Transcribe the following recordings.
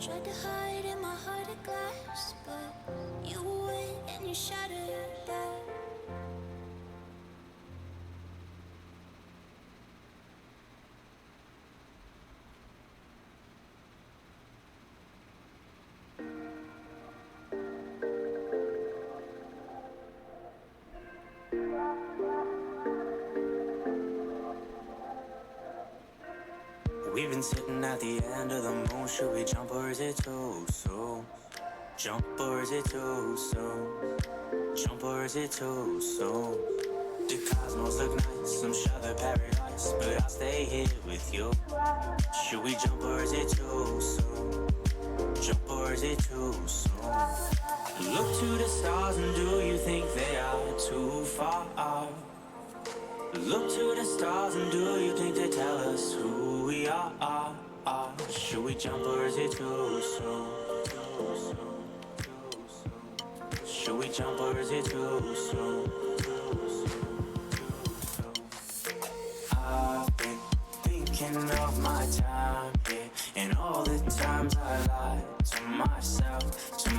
Tried to hide in my heart of glass, but you went and you shattered that. We've been sitting at the end of the moon. Should we jump or is it too soon? Jump or is it too soon? Jump or is it too soon? The cosmos look nice, I'm sure they're paradise, but I'll stay here with you. Should we jump or is it too soon? Jump or is it too soon? Look to the stars and do you think they are too far? Look to the stars and do you think they tell us who we are? Should we jump or is it too soon? Should we jump or is it too soon? I've been thinking of my time here, and all the times I lied to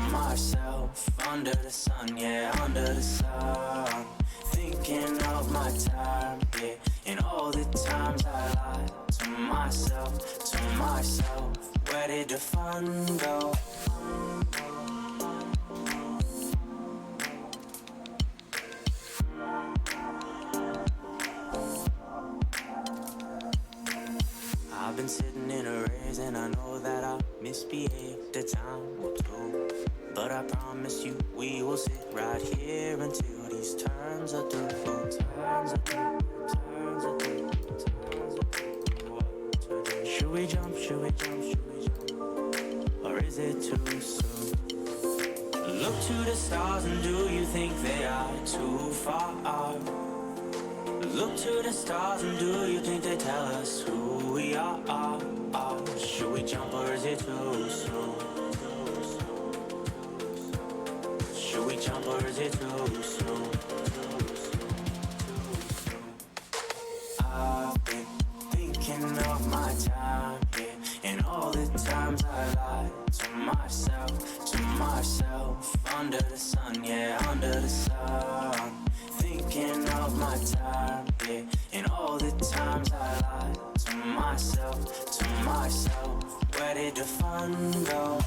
myself, under the sun, yeah, under the sun. Thinking of my time, yeah, and all the times I lied to myself. Where did the fun go? I've been sitting in a race and I know that I misbehaved, the time will do. But I promise you we will sit right here until these turns are through. Should we jump, or is it too soon? Look to the stars and do you think they are too far? Look to the stars and do you think they tell us who we are? Should we jump or is it too soon? Should we jump or is it too soon? I've been thinking of my time, yeah, and all the times I lied to myself, under the sun, yeah, under the sun. Thinking of my time, yeah, and all the times I lied to myself. Where did the fun go?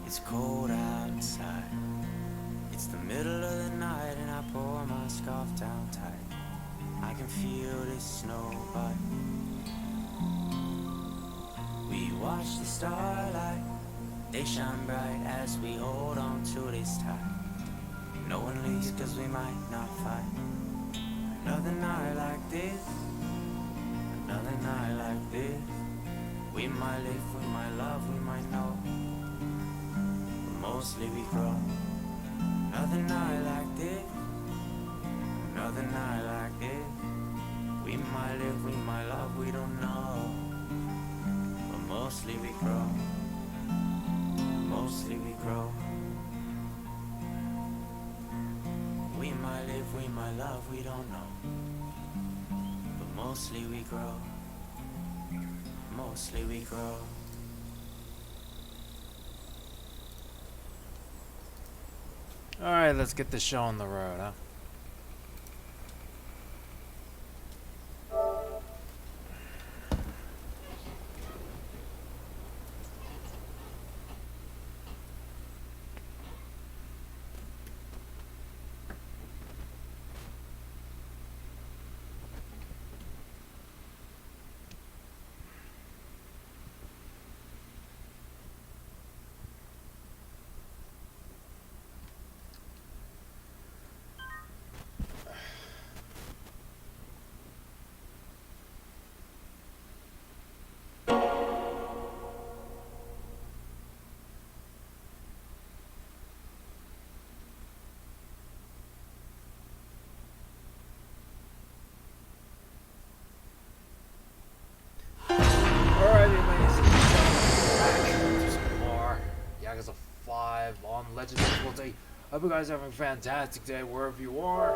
It's cold outside. It's the middle of the night and I pull my scarf down tight. I can feel the snow bite. We watch the starlight. They shine bright as we hold on to this tight. No one leaves cause we might not fight. Another night like this. Another night like this. We might live, we might love, we might know. Mostly we grow. Another night like this. Another night like this. We might live, we might love, we don't know. But mostly we grow. Mostly we grow. We might live, we might love, we don't know. But mostly we grow. Mostly we grow. Alright, let's get this show on the road, huh? Yakuza 5 on Legend difficulty. Hope you guys are having a fantastic day wherever you are.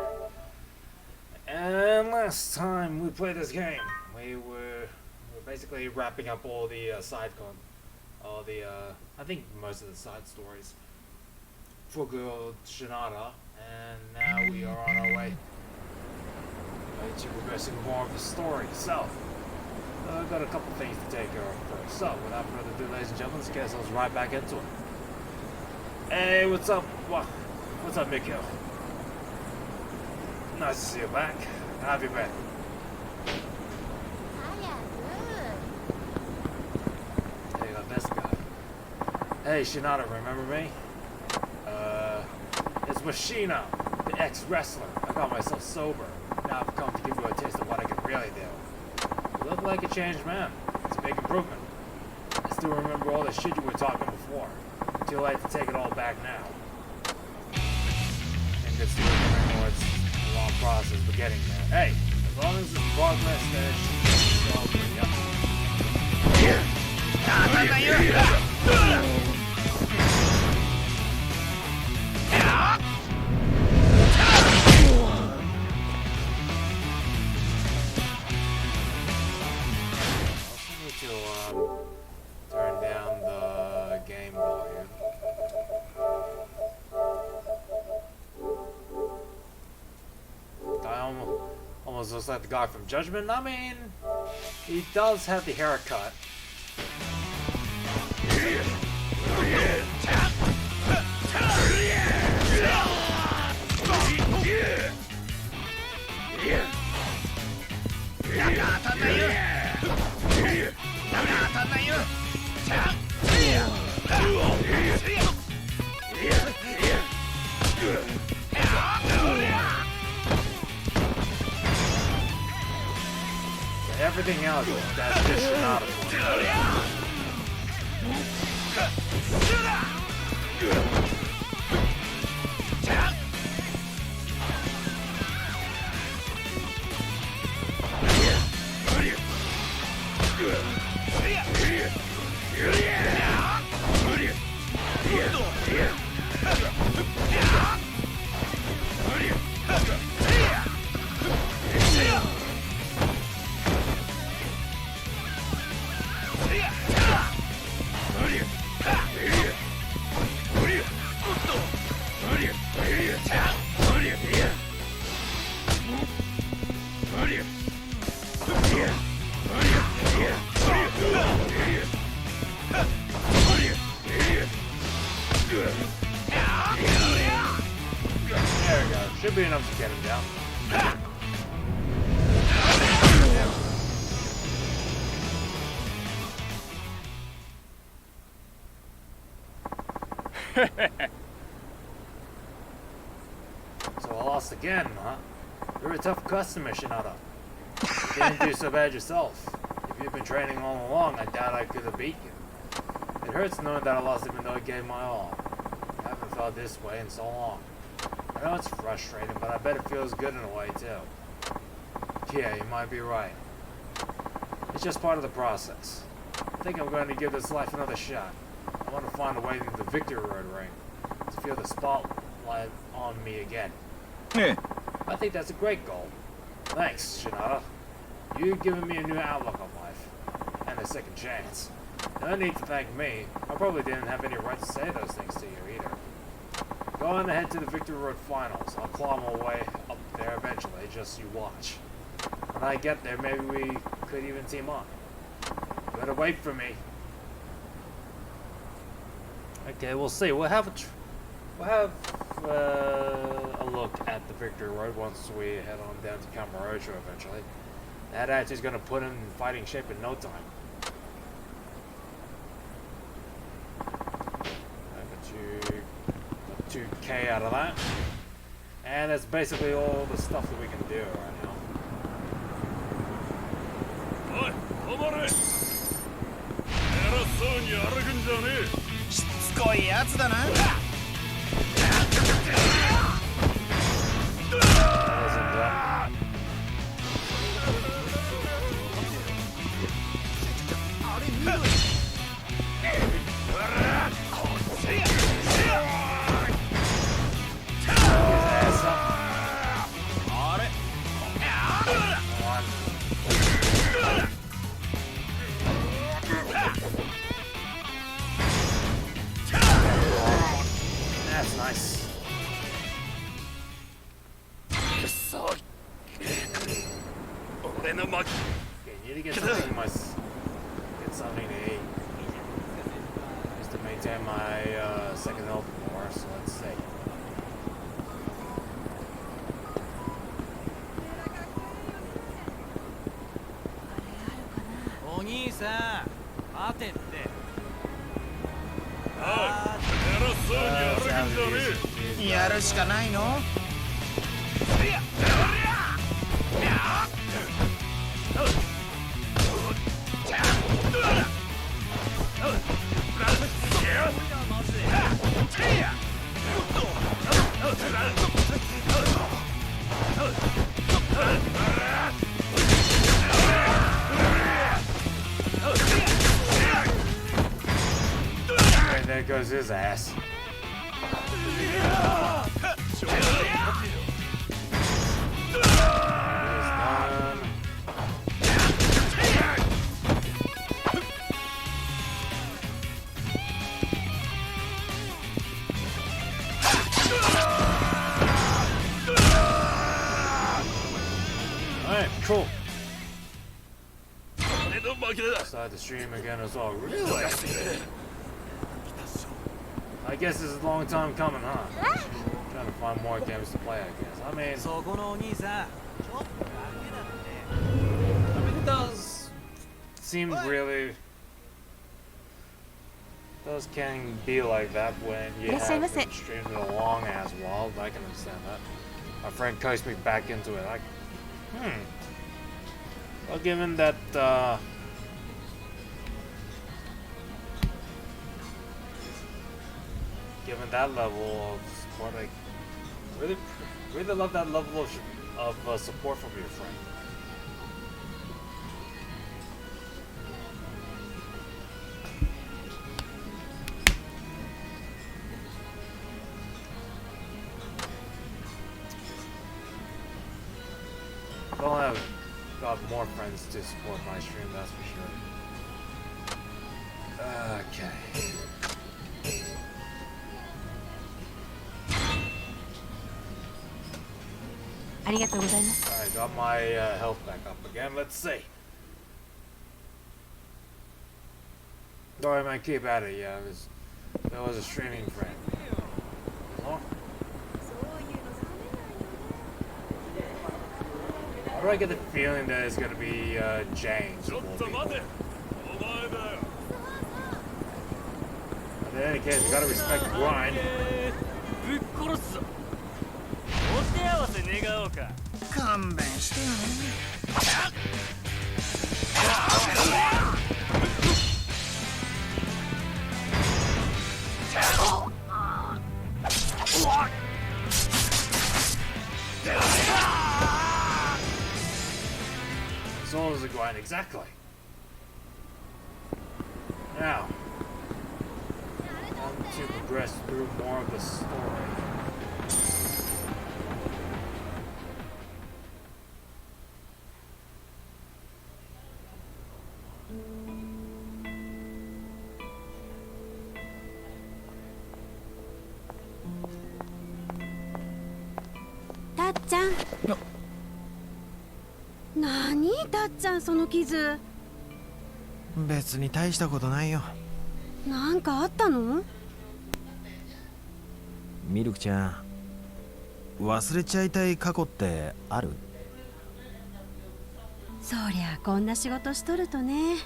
And last time we played this game, we were basically wrapping up all the I think most of the side stories for good Shinada, and now we are on our way to progressing more of the story. So, I've got a couple things to take care of first. So, without further ado, ladies and gentlemen, let's get ourselves right back into it. Hey, what's up? What's up, Mikio? Nice to see you back. How have you been? Hiya, good. Hey, this guy. Hey, Shinada, remember me? It's Machina, the ex-wrestler. I got myself sober. Now I've come to give you a taste of what I can really do. You look like a changed man. It's a big improvement. I still remember all the shit you were talking before. Too late to take it all back now. And it's a long process, but getting there. Hey, as long as it's progress, then it's all pretty up. Turn down the game volume. Guy almost looks like the guy from Judgment. I mean, he does have the haircut. Everything else, that's just not a There we go. Should be enough to get him down. So I lost again, huh? You're a tough customer, Shinada. You didn't do so bad yourself. If you'd been training all along, I doubt I could have beat you. It hurts knowing that I lost even though I gave my all. I haven't felt this way in so long. I know it's frustrating, but I bet it feels good in a way, too. Yeah, you might be right. It's just part of the process. I think I'm going to give this life another shot. I want to find a way into the Victory Road ring, to feel the spotlight on me again. Yeah. I think that's a great goal. Thanks, Shinada. You've given me a new outlook on life, and a second chance. No need to thank me. I probably didn't have any right to say those things to you either. Go on ahead to the Victory Road Finals. I'll claw my way up there eventually, just you watch. When I get there, maybe we could even team up. You better wait for me. Okay, we'll see. We'll have a look at the Victory Road once we head on down to Kamurocho eventually. That actually is going to put him in fighting shape in no time. Got 2K out of that. And that's basically all the stuff that we can do right now. おい、止まれ。偉そうに歩くんじゃねえ。しつこいやつだな。That's nice. Okay, need to get something get something to eat. Just to maintain my second health more, so let's see. お兄さん、待てって。おい、偉そうに歩くんじゃねえ。やるしかないの。And there goes his ass. Alright, cool. Decide to stream again as well. Really? I guess this is a long time coming, huh? Trying to find more games to play, I guess. I mean, it does seem really can be like that when you have been streaming it a long ass while. I can understand that. My friend coached me back into it. Well, given that given that level of support, I really love that level of support from your friend. more friends to support my stream, that's for sure. Okay. Alright, got my health back up again. Let's see. Though I might keep at it, yeah. That was a streaming friend. Huh? How do I get the feeling that it's gonna be James? But in any case, you gotta respect the grind. 勘弁してよね。So is the grind exactly. Now, on to progress through more of the story.たっちゃん。何たっちゃんその傷。別に大したことないよ。なんかあったの？ミルクちゃん、忘れちゃいたい過去ってある？そりゃこんな仕事しとるとね、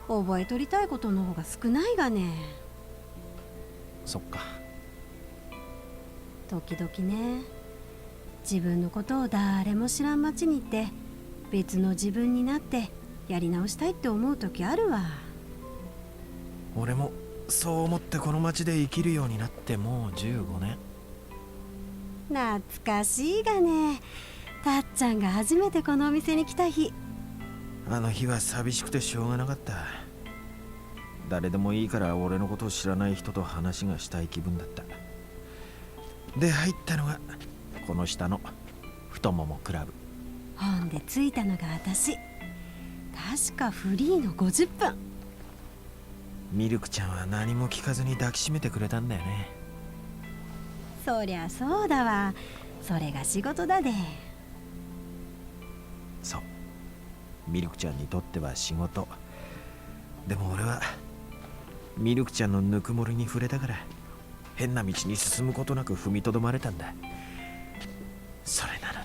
覚えとりたいことの方が少ないがね。そっか。時々ね、自分のことを誰も知らん街に行って別の自分になってやり直したいって思う時あるわ。俺もそう思ってこの街で生きるようになってもう15年。懐かしいがね。たっちゃんが初めてこのお店に来た日。あの日は寂しくてしょうがなかった。誰でもいいから俺のことを知らない人と話がしたい気分だった。で入ったのがこの下の太ももクラブ。ほんで着いたのが私。確かフリーの50分。ミルクちゃんは何も聞かずに抱きしめてくれたんだよね。そりゃそうだわ。それが仕事だで。そう、ミルクちゃんにとっては仕事。でも俺はミルクちゃんのぬくもりに触れたから変な道に進むことなく踏みとどまれたんだ。それなの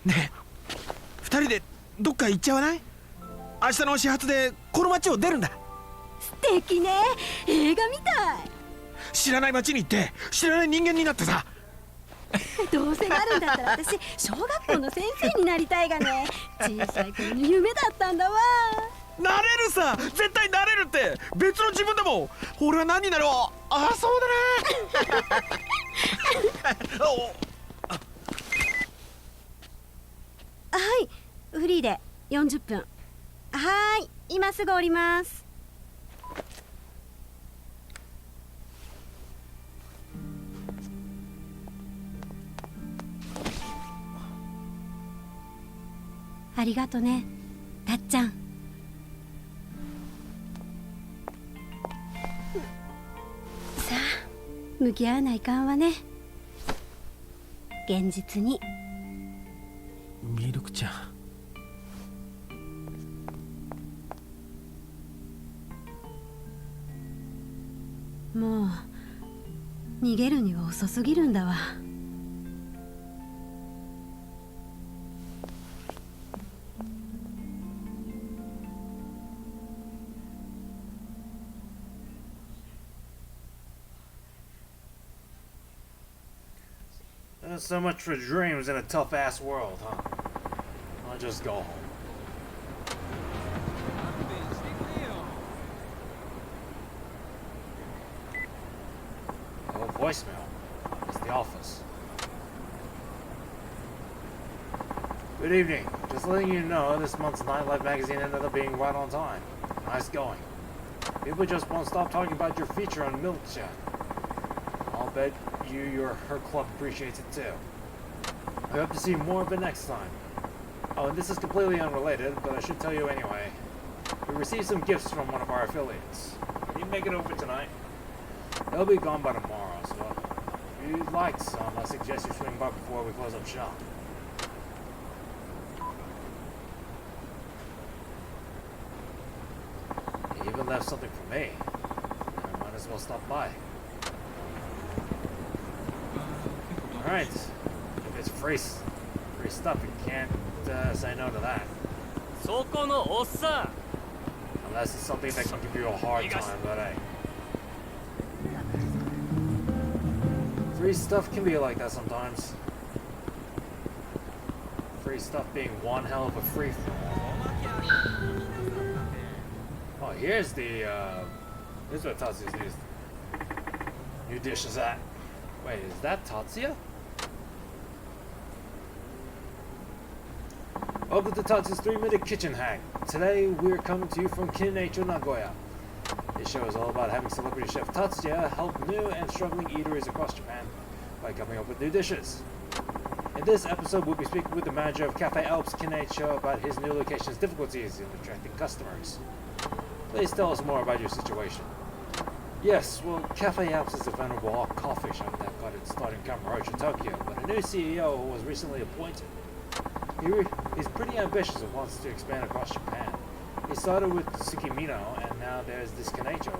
にねえ、二人でどっか行っちゃわない？明日の始発でこの街を出るんだ。素敵ね。映画みたい。知らない街に行って知らない人間になってさ。どうせなるんだったら私小学校の先生になりたいがね。小さい頃の夢だったんだわ。なれるさ、絶対なれるって。別の自分でも。俺は何になろう。ああ、そうだな。はい、フリーで40分。はーい、今すぐ降ります。ありがとね、たっちゃん。さあ、向き合わないかんわね。現実に。ミルクちゃん。もう逃げるには遅すぎるんだわ。So much for dreams in a tough-ass world, huh? I'll just go home. Oh, voicemail. It's the office. Good evening. Just letting you know, this month's Nightlife magazine ended up being right on time. Nice going. People just won't stop talking about your feature on Milk Chat. I'll bet her club appreciates it too. I hope to see more of it next time. Oh, and this is completely unrelated, but I should tell you anyway. We received some gifts from one of our affiliates. Can you make it over tonight? They'll be gone by tomorrow, so if you'd like some, I suggest you swing by before we close up shop. He even left something for me. I might as well stop by. Alright. If it's free stuff, you can't say no to that. そこのおっさん Unless it's something that can give you a hard time, but hey. Free stuff can be like that sometimes. Free stuff being one hell of a free for all. Oh, here's the, here's what Tatsuya's new dish is at. Wait, is that Tatsuya? Welcome to Tatsuya's 3-minute kitchen hack. Today we're coming to you from Kineicho, Nagoya. This show is all about having celebrity chef Tatsuya help new and struggling eateries across Japan by coming up with new dishes. In this episode, we'll be speaking with the manager of Cafe Alps Kineicho about his new location's difficulties in attracting customers. Please tell us more about your situation. Yes, well, Cafe Alps is a venerable coffee shop that got its start in Kamurocho, Tokyo, but a new CEO was recently appointed. He's pretty ambitious and wants to expand across Japan. He started with Tsukimino, and now there's this Kineicho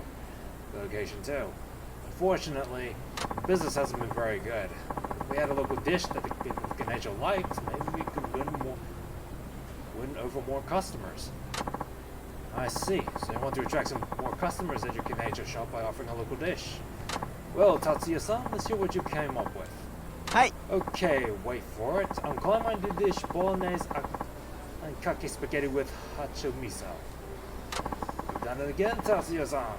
location too. Unfortunately, business hasn't been very good. If we had a local dish that the people of Kineicho liked, maybe we could win over more customers. I see. So you want to attract some more customers at your Kineicho shop by offering a local dish. Well, Tatsuya-san, let's hear what you came up with. Hi. Okay, wait for it. I'm calling my new dish bolognese and kake spaghetti with hacho miso. You've done it again, Tatsuya-san.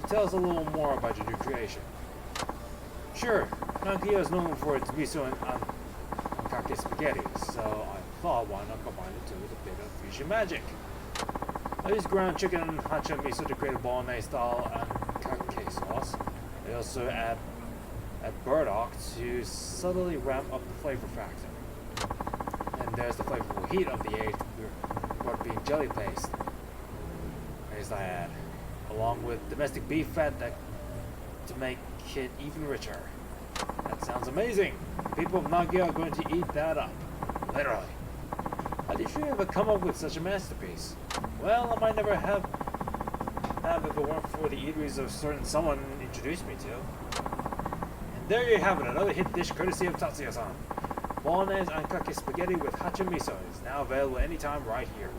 Tell us a little more about your new creation. Sure, Nagoya is known for its miso and kake spaghetti, so I thought why not combine the two with a bit of fusion magic. I use ground chicken and hacho miso to create a bolognese style and kake sauce. I also add burdock to subtly ramp up the flavor factor. And there's the flavorful heat of the aged broad bean jelly paste. As I add, along with domestic beef fat to make it even richer. That sounds amazing. People of Nagoya are going to eat that up. Literally. How did you ever come up with such a masterpiece? Well, I might never have if it weren't for the eateries of certain someone introduced me to. There you have it, another hit dish courtesy of Tatsuya-san. Bolognese and kake spaghetti with hacho miso is now available anytime right here.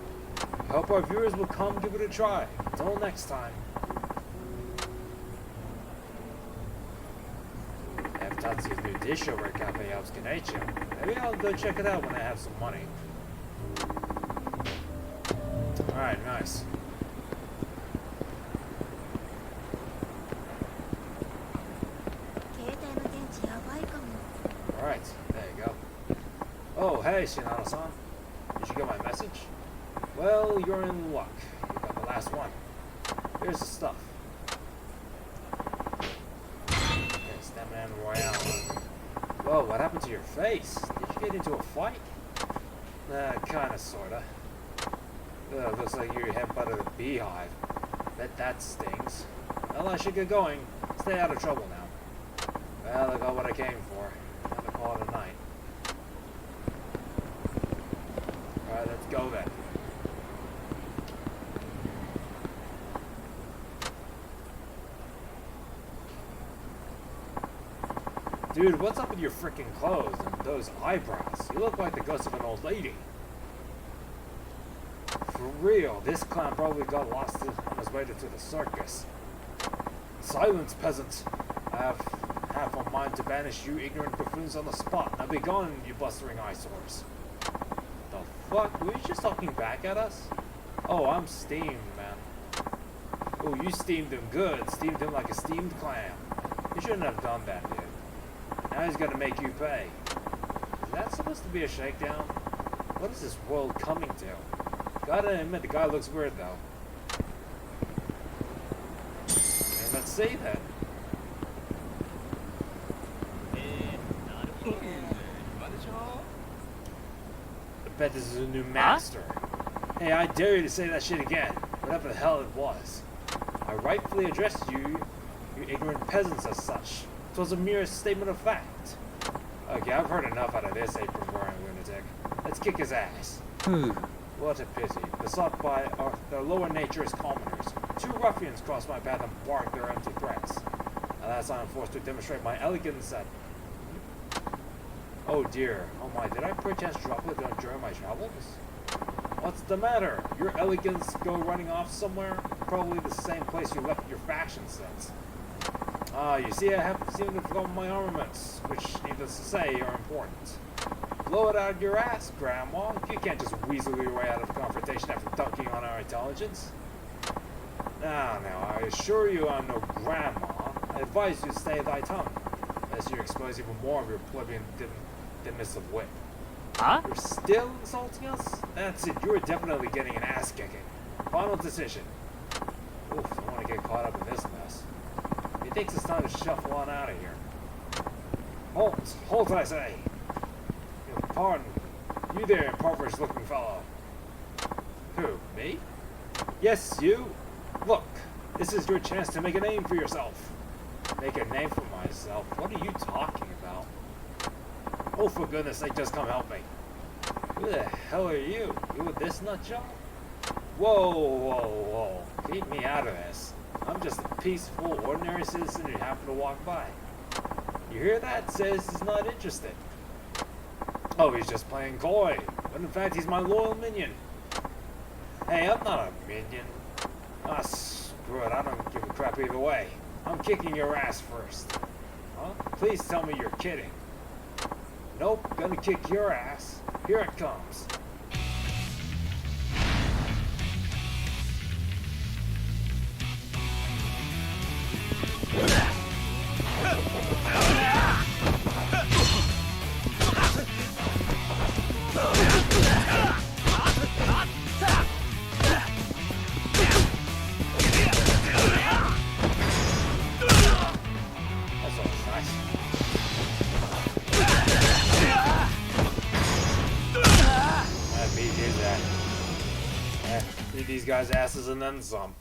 I hope our viewers will come give it a try. Until next time. I have Tatsuya's new dish over at Cafe Alps Kineicho. Maybe I'll go check it out when I have some money. Alright, nice. Alright, there you go. Oh, hey, Shinano-san. Did you get my message? Well, you're in luck. You got the last one. Here's the stuff. Okay, Stamina Royale. Whoa, what happened to your face? Did you get into a fight? Kinda, sorta. Looks like your head butted a beehive. Bet that stings. Well, I should get going. Stay out of trouble now. Well, I got what I came for. Time to call it a night. Alright, let's go then. Dude, what's up with your freaking clothes and those eyebrows? You look like the ghost of an old lady. For real, this clown probably got lost on his way to the circus. Silence, peasant. I have half a mind to banish you ignorant buffoons on the spot. Now be gone, you blustering eyesores. The fuck? Were you just talking back at us? Oh, I'm steamed, man. Oh, you steamed him good. Steamed him like a steamed clam. You shouldn't have done that, dude. Now he's gonna make you pay. Is that supposed to be a shakedown? What is this world coming to? Gotta admit, the guy looks weird, though. Okay, let's see then. bet this is a new master. Hey, I dare you to say that shit again, whatever the hell it was. I rightfully addressed you, you ignorant peasants as such. It was a mere statement of fact. Okay, I've heard enough out of this apron-wearing lunatic. Let's kick his ass. What a pity. Besought by their lower nature as commoners, 2 ruffians crossed my path and barked their empty threats. Alas, I am forced to demonstrate my elegance at... Oh dear. Oh my, did I perchance drop it during my travels? What's the matter? Your elegance go running off somewhere? Probably the same place you left your fashion sense. Ah, you see, I haven't seemed to have forgotten my armaments, which, needless to say, are important. Blow it out of your ass, Grandma. You can't just weasel your way out of confrontation after dunking on our intelligence. Now, I assure you I'm no grandma. I advise you to stay thy tongue, lest you expose even more of your plebeian dismissive wit. Huh? You're still insulting us? That's it, you're definitely getting an ass kicking. Final decision. Oof, I don't want to get caught up in this mess. He thinks it's time to shuffle on out of here. Halt, I say! Pardon, you there, impoverished-looking fellow. Who, me? Yes, you. Look, this is your chance to make a name for yourself. Make a name for myself? What are you talking about? Oh, for goodness sake, just come help me. Who the hell are you? You with this nut job? Whoa. Keep me out of this. I'm just a peaceful, ordinary citizen who happened to walk by. You hear that? Says he's not interested. Oh, he's just playing coy. But in fact, he's my loyal minion. Hey, I'm not a minion. Ah, screw it. I don't give a crap either way. I'm kicking your ass first. Huh? Please tell me you're kidding. Nope, gonna kick your ass. Here it comes. Beat these guys' asses and then some.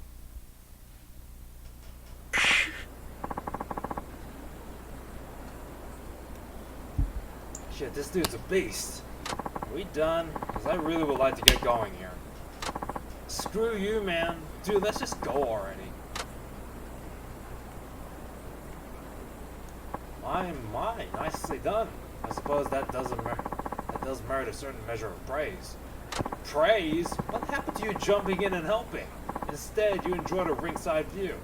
Shit, this dude's a beast. Are we done? Because I really would like to get going here. Screw you, man. Dude, let's just go already. My, nicely done. I suppose that does merit a certain measure of praise. Praise? What happened to you jumping in and helping? Instead, you enjoyed a ringside view.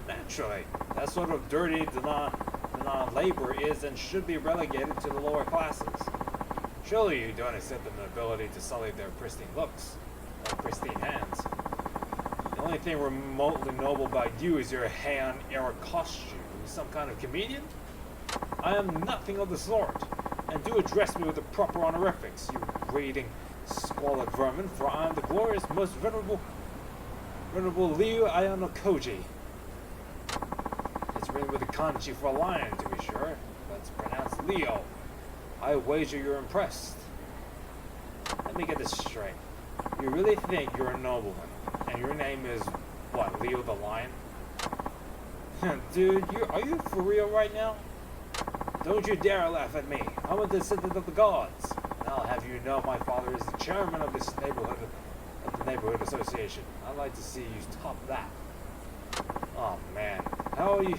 Naturally, that sort of dirty denon labor is and should be relegated to the lower classes. Surely you don't accept the ability to sully their pristine looks, or pristine hands. The only thing remotely noble about you is your hay-on-air costume. Some kind of comedian? I am nothing of the sort, and do address me with the proper honorifics, you raiding squalid vermin, for I am the glorious, most venerable Liu Ayanokoji. It's written with a kanji for a lion, to be sure, but it's pronounced Leo. I wager you're impressed. Let me get this straight. You really think you're a nobleman, and your name is, what, Leo the Lion? Dude, are you for real right now? Don't you dare laugh at me. I'm a descendant of the gods. And I'll have you know my father is the chairman of this neighborhood association. I'd like to see you top that. Oh man, how are you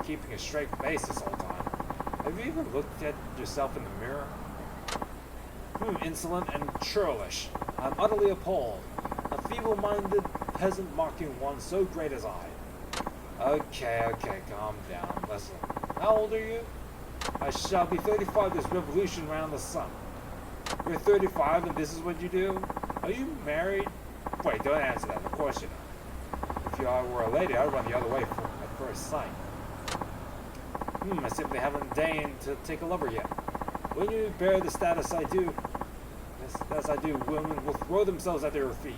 keeping a straight face this whole time? Have you even looked at yourself in the mirror? Insolent and churlish. I'm utterly appalled. A feeble-minded peasant mocking one so great as I. Okay, calm down. Listen, how old are you? I shall be 35 this revolution round the sun. You're 35 and this is what you do? Are you married? Wait, don't answer that. Of course you're not. If you were a lady, I'd run the other way at first sight. I simply haven't deigned to take a lover yet. When you bear the status I do, women will throw themselves at your feet,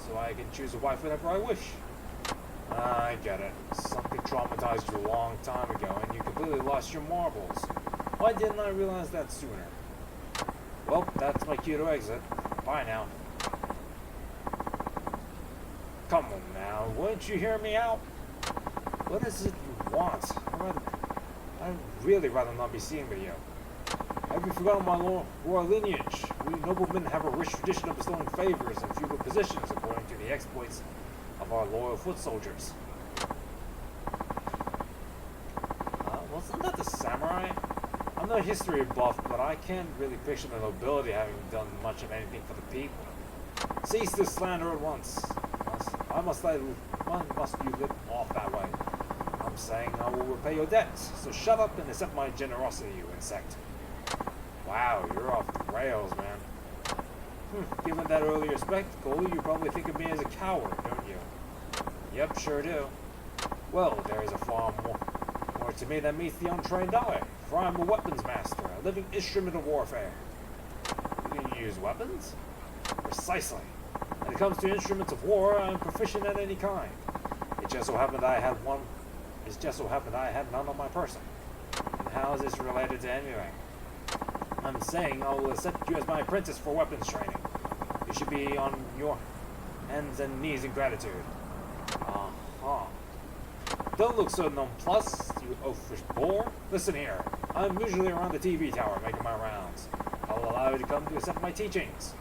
so I can choose a wife whenever I wish. I get it. Something traumatized you a long time ago, and you completely lost your marbles. Why didn't I realize that sooner? Well, that's my cue to exit. Bye now. Come on now, wouldn't you hear me out? What is it you want? I'd really rather not be seen with you. Have you forgotten my royal lineage? We noblemen have a rich tradition of bestowing favors and feudal positions according to the exploits of our loyal foot soldiers. Wasn't that the samurai? I'm no history buff, but I can't really picture the nobility having done much of anything for the people. Cease this slander at once. Why must you live off that way? I'm saying I will repay your debts, so shut up and accept my generosity, you insect. Wow, you're off the rails, man. Given that earlier spectacle, you probably think of me as a coward, don't you? Yep, sure do. Well, there is a far more to me than meets the untrained eye, for I'm a weapons master, a living instrument of warfare. You can use weapons? Precisely. When it comes to instruments of war, I'm proficient at any kind. It just so happened I had one. It just so happened I had none on my person. And how is this related to anything? I'm saying I will accept you as my apprentice for weapons training. You should be on your hands and knees in gratitude. Don't look so nonplussed, you oafish boar. Listen here, I'm usually around the TV tower making my rounds. I will allow you to come to accept my teachings.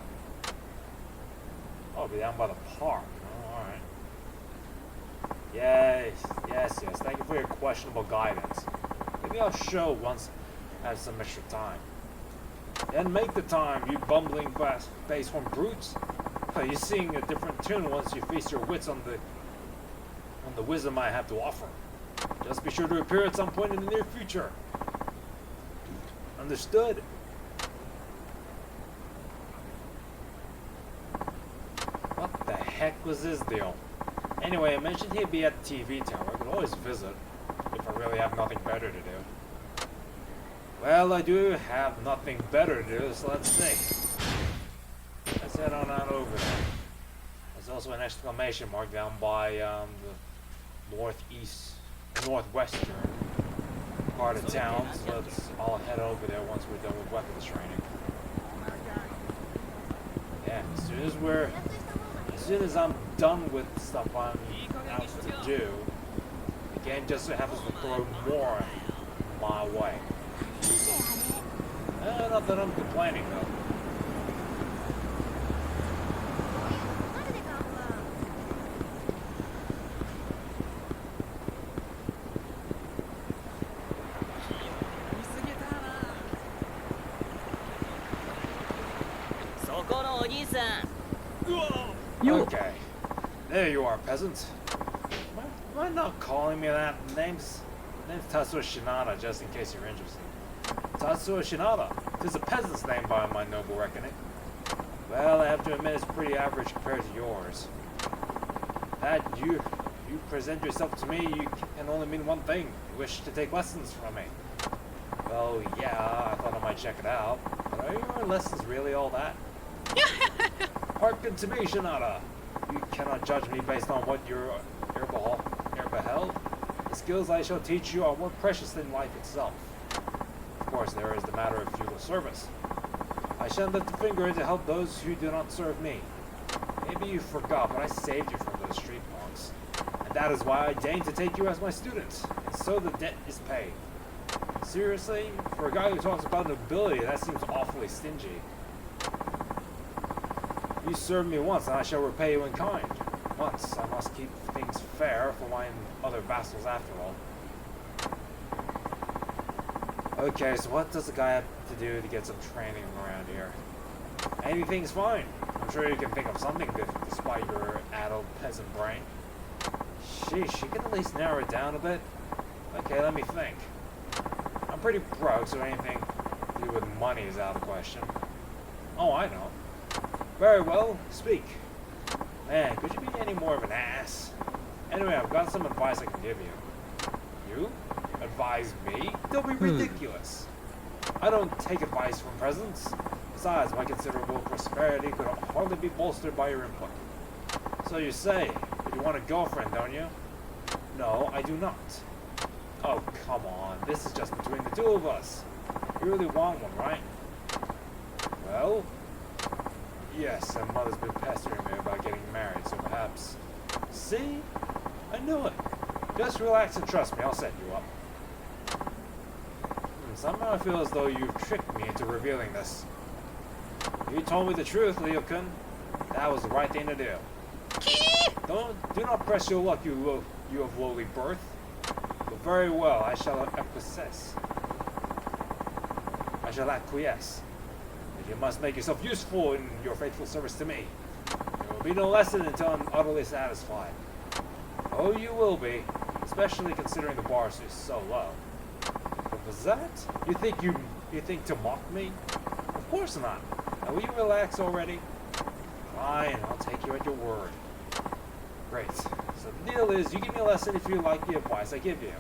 Oh, I'll be down by the park. Oh, alright. Yes. Thank you for your questionable guidance. Maybe I'll show once I have some extra time. Then make the time, you bumbling basehorn brutes. You're seeing a different tune once you feast your wits on the wisdom I have to offer. Just be sure to appear at some point in the near future. Understood? What the heck was this deal? Anyway, I mentioned he'd be at the TV tower. I could always visit if I really have nothing better to do. Well, I do have nothing better to do, so let's see. Let's head on out over there. There's also an exclamation mark down by the northwestern part of town, so let's all head over there once we're done with weapons training. Yeah, as soon as I'm done with stuff I'm out to do, the game just so happens to throw more my way. Not that I'm complaining though. Okay, there you are, peasant. Am I not calling me that? Name's Tatsuo Shinada, just in case you're interested. Tatsuo Shinada. 'Tis a peasant's name by my noble reckoning. Well, I have to admit it's pretty average compared to yours. That you present yourself to me, you can only mean one thing. You wish to take lessons from me. Well, yeah, I thought I might check it out. But are your lessons really all that? Hearken to me, Shinada. You cannot judge me based on what you beheld. The skills I shall teach you are more precious than life itself. Of course, there is the matter of feudal service. I shan't lift a finger to help those who do not serve me. Maybe you forgot, but I saved you from those street punks. And that is why I deigned to take you as my student. And so the debt is paid. Seriously? For a guy who talks about nobility, that seems awfully stingy. You served me once, and I shall repay you in kind. Once, I must keep things fair for my other vassals after all. Okay, so what does the guy have to do to get some training around here? Anything's fine. I'm sure you can think of something despite your addled peasant brain. Sheesh, you can at least narrow it down a bit. Okay, let me think. I'm pretty broke, so anything to do with money is out of the question. Oh, I know. Very well, speak. Man, could you be any more of an ass? Anyway, I've got some advice I can give you. You? Advise me? Don't be ridiculous. I don't take advice from peasants. Besides, my considerable prosperity could hardly be bolstered by your input. So you say, that you want a girlfriend, don't you? No, I do not. Oh, come on. This is just between the two of us. You really want one, right? Well, yes, and Mother's been pestering me about getting married, so perhaps... See? I knew it. Just relax and trust me, I'll set you up. Somehow I feel as though you've tricked me into revealing this. You told me the truth, Leo-kun. That was the right thing to do. Do not press your luck, you of lowly birth. But very well, I shall acquiesce. But you must make yourself useful in your faithful service to me. There will be no lesson until I'm utterly satisfied. Oh, you will be, especially considering the bar is so low. What was that? You think to mock me? Of course not. Now, will you relax already? Fine, I'll take you at your word. Great. So the deal is, you give me a lesson if you like the advice I give you.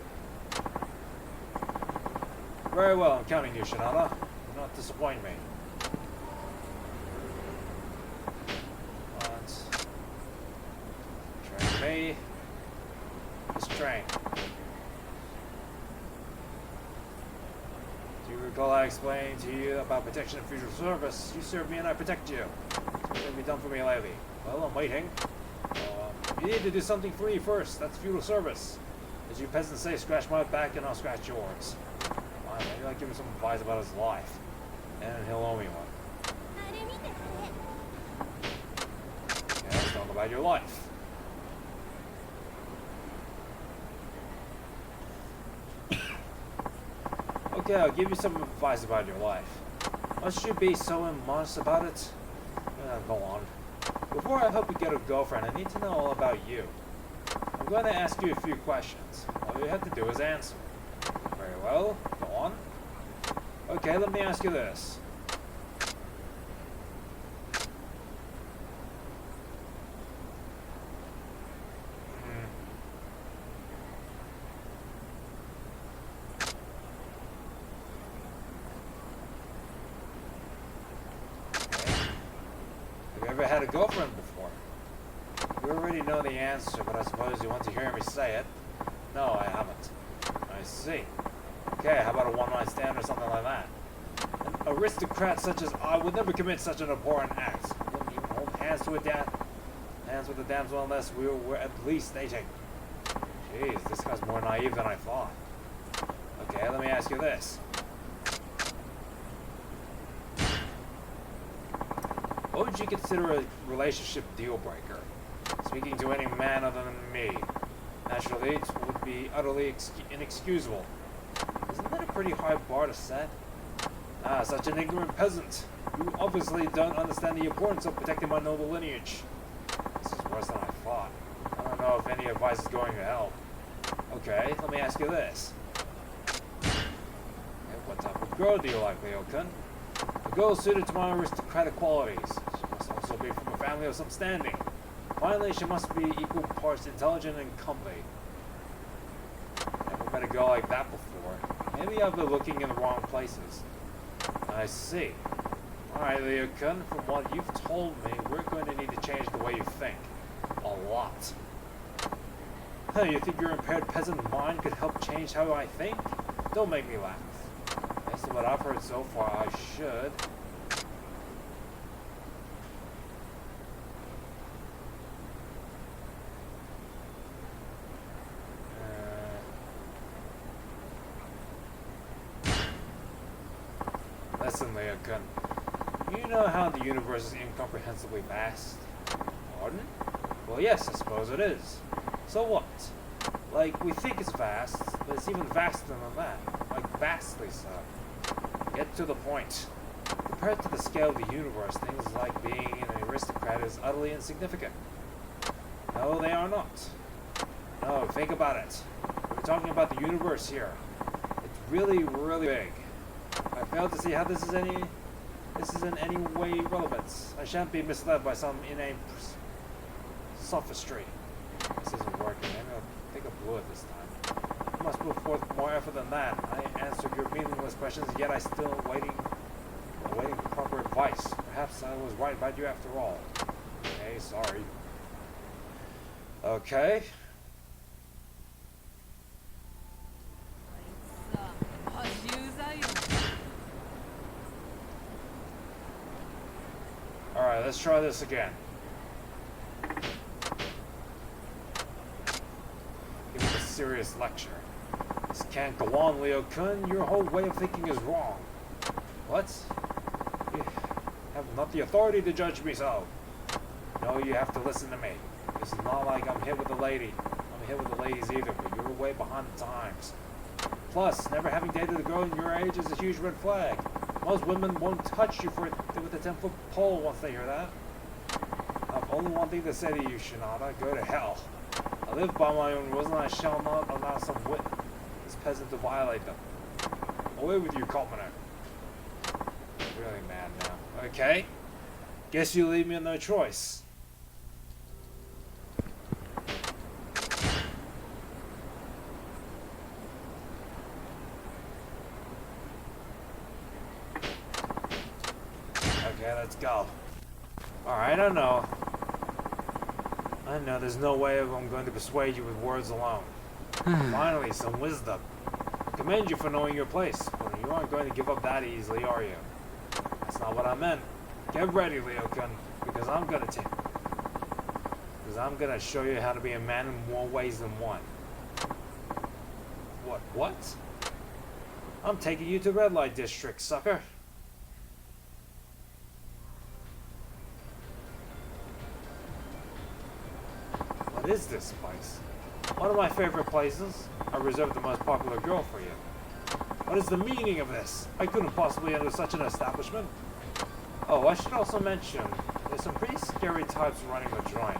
Very well, I'm counting you, Shinada. Do not disappoint me. Train me. This train. Do you recall I explained to you about protection and future service? You serve me and I protect you. It's going to be done for me lately. Well, I'm waiting. You need to do something for me first. That's feudal service. As you peasants say, scratch my back and I'll scratch yours. Fine, maybe I'll give him some advice about his life. And he'll owe me one. Yeah, let's talk about your life. Okay, I'll give you some advice about your life. Must you be so immodest about it? Go on. Before I help you get a girlfriend, I need to know all about you. I'm going to ask you a few questions. All you have to do is answer. Very well. Go on. Okay, let me ask you this. Ever had a girlfriend before? You already know the answer, but I suppose you want to hear me say it. No, I haven't. I see. Okay, how about a one-night stand or something like that? An aristocrat such as I would never commit such an abhorrent act. Wouldn't even hold hands with a damsel unless we were at least dating. Jeez, this guy's more naive than I thought. Okay, let me ask you this. What would you consider a relationship deal breaker? Speaking to any man other than me. Naturally, it would be utterly inexcusable. Isn't that a pretty high bar to set? Ah, such an ignorant peasant. You obviously don't understand the importance of protecting my noble lineage. This is worse than I thought. I don't know if any advice is going to help. Okay, let me ask you this. What type of girl do you like, Leo-kun? A girl suited to my aristocratic qualities. She must also be from a family of some standing. Finally, she must be equal parts intelligent and comely. Never met a girl like that before. Maybe I've been looking in the wrong places. I see. Alright, Leo-kun, from what you've told me, we're going to need to change the way you think. A lot. Huh, you think your impaired peasant mind could help change how I think? Don't make me laugh. Based on what I've heard so far, I should. Listen, Leo-kun. You know how the universe is incomprehensibly vast? Pardon? Well, yes, I suppose it is. So what? Like, we think it's vast, but it's even vaster than that. Like, vastly so. Get to the point. Compared to the scale of the universe, things like being an aristocrat is utterly insignificant. No, they are not. No, think about it. We're talking about the universe here. It's really, really big. I fail to see how this is in any way relevant. I shan't be misled by some inane sophistry. This isn't working. Maybe I'll think I blew it this time. I must put forth more effort than that. I answered your meaningless questions, yet I still waiting for proper advice. Perhaps I was right about you after all. Okay, sorry. Okay. let's try this again. Give me a serious lecture. This can't go on, Leo-kun. Your whole way of thinking is wrong. What? You have not the authority to judge me so. No, you have to listen to me. This is not like I'm hit with a lady. I'm hit with the ladies either, but you're way behind the times. Plus, never having dated a girl in your age is a huge red flag. Most women won't touch you with a 10-foot pole once they hear that. I've only one thing to say to you, Shinada. Go to hell. I live by my own rules and I shall not allow some this peasant to violate them. Away with you, commoner. Really mad now. Okay. Guess you leave me no choice. Okay, let's go. Alright, I know there's no way I'm going to persuade you with words alone. Finally, some wisdom. I commend you for knowing your place, but you aren't going to give up that easily, are you? That's not what I meant. Get ready, Leo-kun, because I'm gonna show you how to be a man in more ways than one. What? I'm taking you to Red Light District, sucker. What is this place? One of my favorite places. I reserved the most popular girl for you. What is the meaning of this? I couldn't possibly enter such an establishment. Oh, I should also mention, there's some pretty scary types running the joint.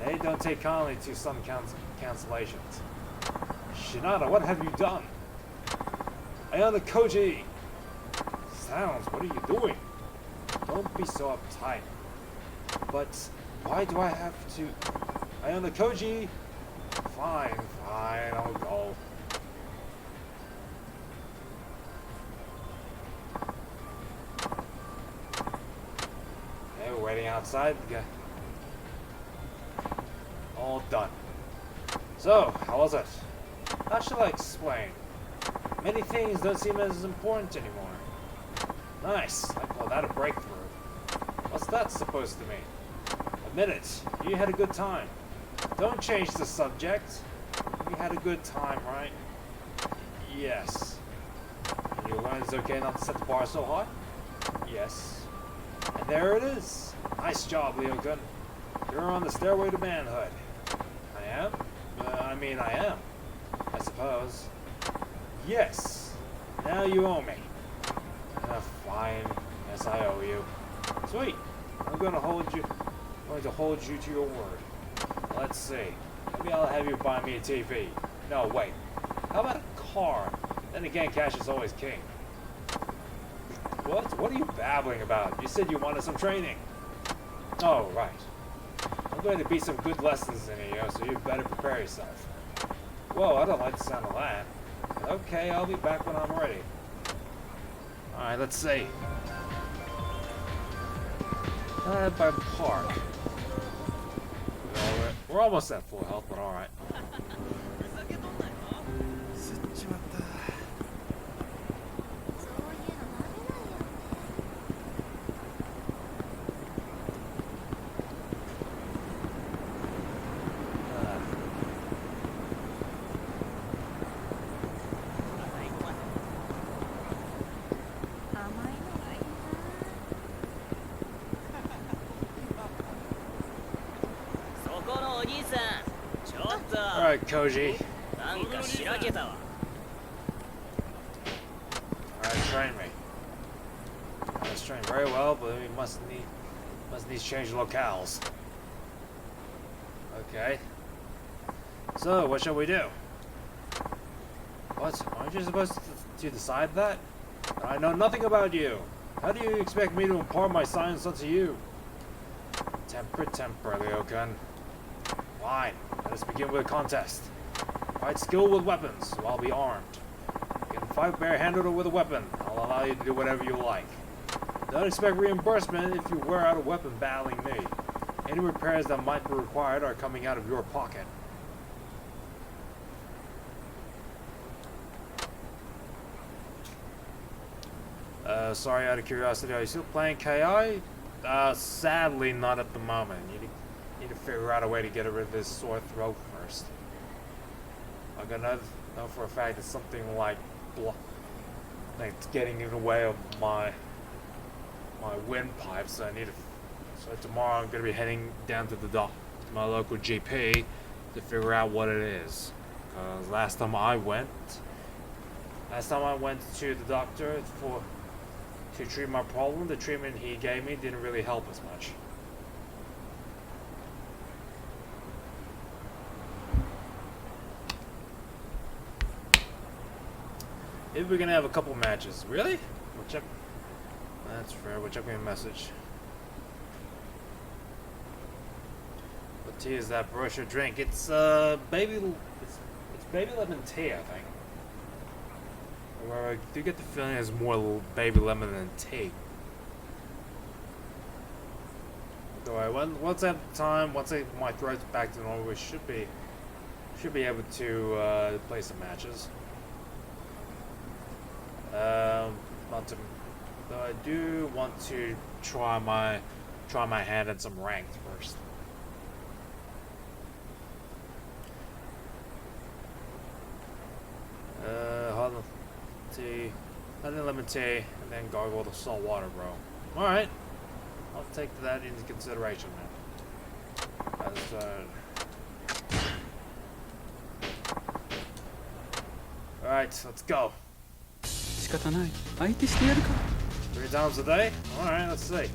They don't take kindly to some cancellations. Shinada, what have you done? I own the Koji! Sounds, what are you doing? Don't be so uptight. But why do I have to... I own the Koji! Fine, I'll go. Okay, we're waiting outside. All done. So, how was it? How shall I explain? Many things don't seem as important anymore. Nice, I call that a breakthrough. What's that supposed to mean? Admit it, you had a good time. Don't change the subject. You had a good time, right? Yes. And you learned it's okay not to set the bar so high? Yes. And there it is. Nice job, Leo-kun. You're on the stairway to manhood. I am? I am. I suppose. Yes. Now you owe me. Fine. Yes, I owe you. Sweet. I'm going to hold you to your word. Let's see. Maybe I'll have you buy me a TV. No, wait. How about a car? Then again, cash is always king. What? What are you babbling about? You said you wanted some training. Oh, right. I'm going to be some good lessons in here, so you better prepare yourself. Whoa, I don't like the sound of that. Okay, I'll be back when I'm ready. Alright, let's see. By the park. We're almost at full health, but alright. Alright, Koji. Alright, train me. Let's train very well, but we must needs change locales. Okay. So, what shall we do? What? Aren't you supposed to decide that? I know nothing about you. How do you expect me to impart my science onto you? Temper, Leo-kun. Fine. Let us begin with a contest. Fight skill with weapons, so I'll be armed. You can fight barehanded or with a weapon. I'll allow you to do whatever you like. Don't expect reimbursement if you wear out a weapon battling me. Any repairs that might be required are coming out of your pocket. Sorry, out of curiosity, are you still playing KI? Sadly, not at the moment. You need to figure out a way to get rid of this sore throat first. I know for a fact it's something like it's getting in the way of my windpipe, so so tomorrow I'm gonna be heading down to my local GP to figure out what it is. Cause last time I went to the doctor to treat my problem, the treatment he gave me didn't really help as much. Maybe we're gonna have a couple matches. Really? We'll check. That's fair. We'll check me a message. What tea is that Borussia drink? It's baby lemon tea, I think. Or I do get the feeling it's more baby lemon than tea. Alright, once at the time, my throat's back to normal, we should be able to play some matches. Though I do want to try my hand at some ranked first. Hot tea, lemon tea, and then gargle the salt water, bro. Alright. I'll take that into consideration, man. Alright, let's go. 仕方ない。相手してやるか。 3 times a day? Alright, let's see.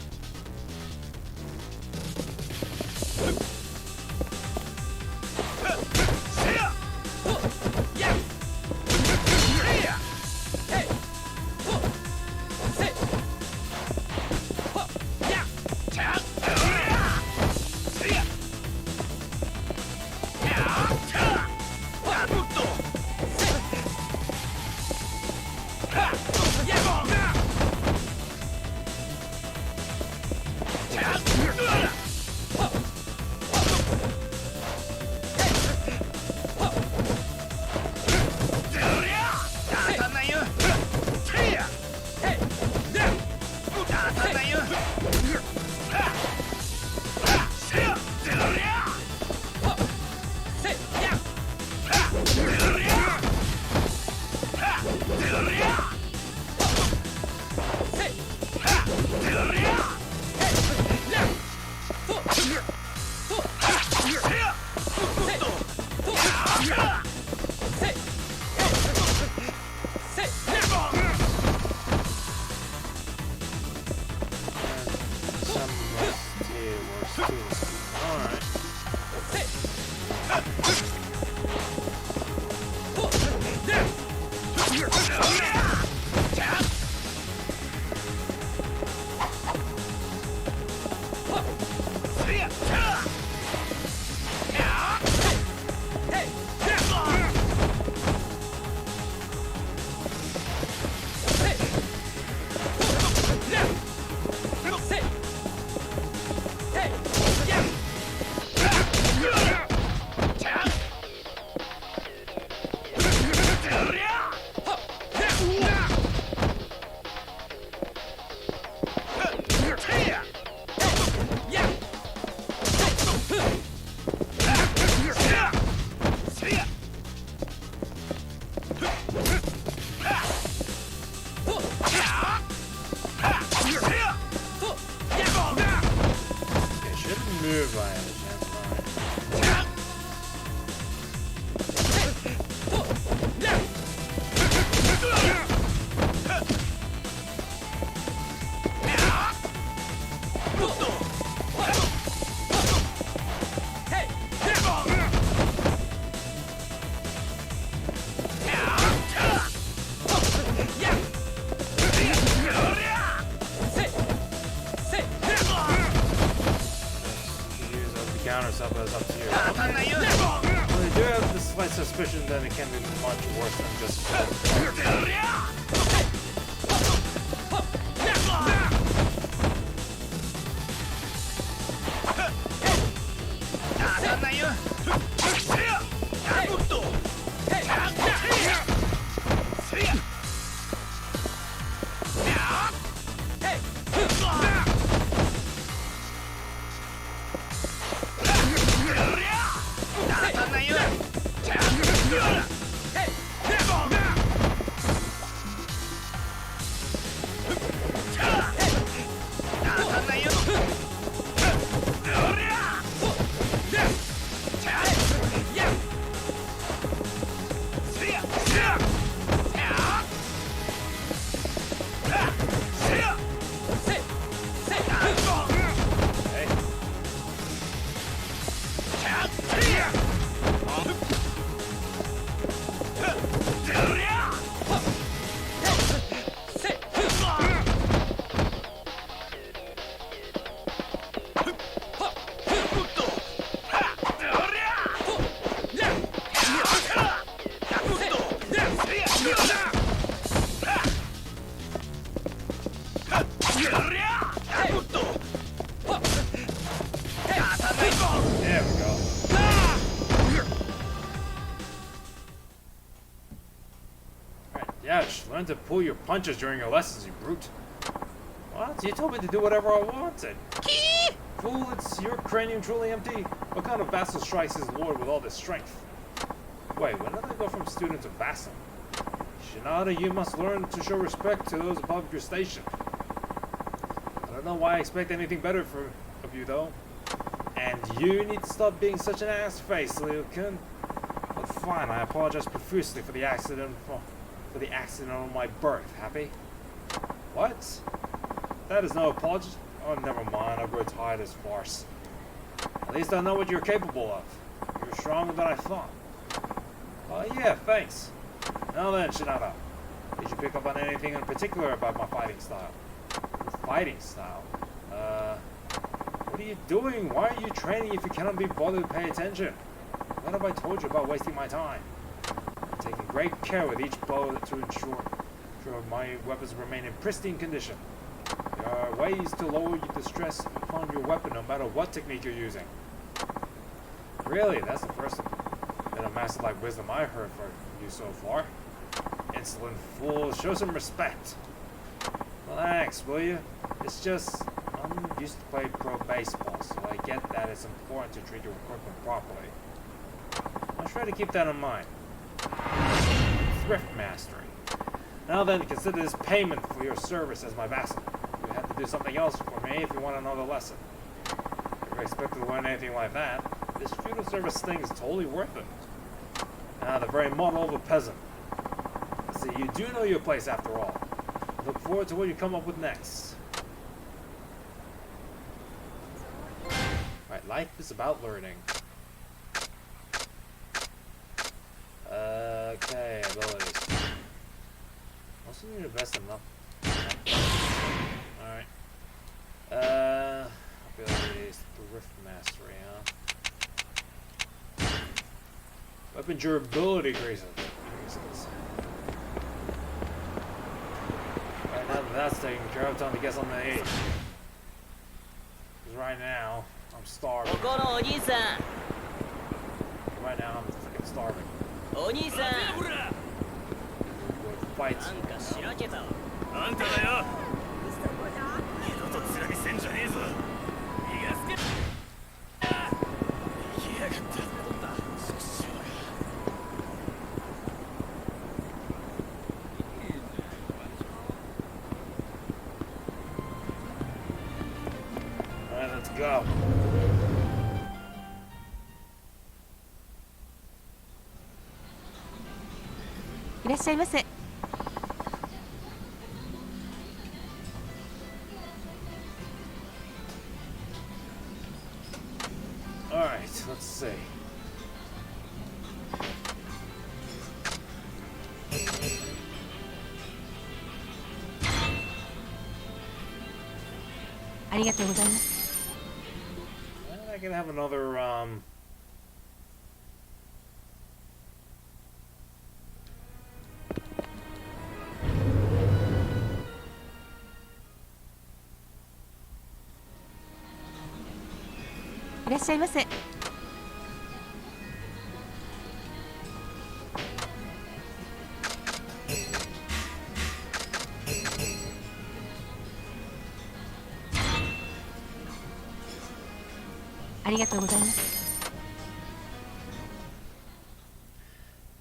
Suspicion that it can be much worse than just There we go. Alright, yeah, just learn to pull your punches during your lessons, you brute. What? You told me to do whatever I wanted. Fool, it's your cranium truly empty? What kind of vassal strikes his lord with all this strength? Wait, when did I go from student to vassal? Shinada, you must learn to show respect to those above your station. I don't know why I expect anything better of you, though. And you need to stop being such an ass face, Liu-kun. But fine, I apologize profusely for the accident on my birth. Happy? What? That is no apology. Oh, never mind. I'll grow tired of this farce. At least I know what you're capable of. You're stronger than I thought. Oh yeah, thanks. Now then, Shinada, did you pick up on anything in particular about my fighting style? Fighting style? What are you doing? Why are you training if you cannot be bothered to pay attention? What have I told you about wasting my time? I'm taking great care with each blow to ensure my weapons remain in pristine condition. There are ways to lower the stress upon your weapon no matter what technique you're using. Really? That's the first bit of master-like wisdom I heard from you so far. Insolent fool, show some respect. Relax, will you? It's just, I'm used to play pro baseball, so I get that it's important to treat your equipment properly. I'll try to keep that in mind. Thrift mastery. Now then, consider this payment for your service as my vassal. You have to do something else for me if you want another lesson. If you're expected to learn anything like that, this feudal service thing is totally worth it. Now, the very model of a peasant. See, you do know your place after all. Look forward to what you come up with next. Right, life is about learning. Okay, abilities. Also need to invest enough. Alright. Abilities, thrift mastery, huh? Weapon durability increases. Right, now that that's taken care of, time to get something to eat. Because right now, I'm starving. Right now, I'm freaking starving. Fight. あんただよ。二度とつらみせんじゃねえぞ。逃がすけ。行きやがった。Alright, let's go. Alright, let's see. And I can have another,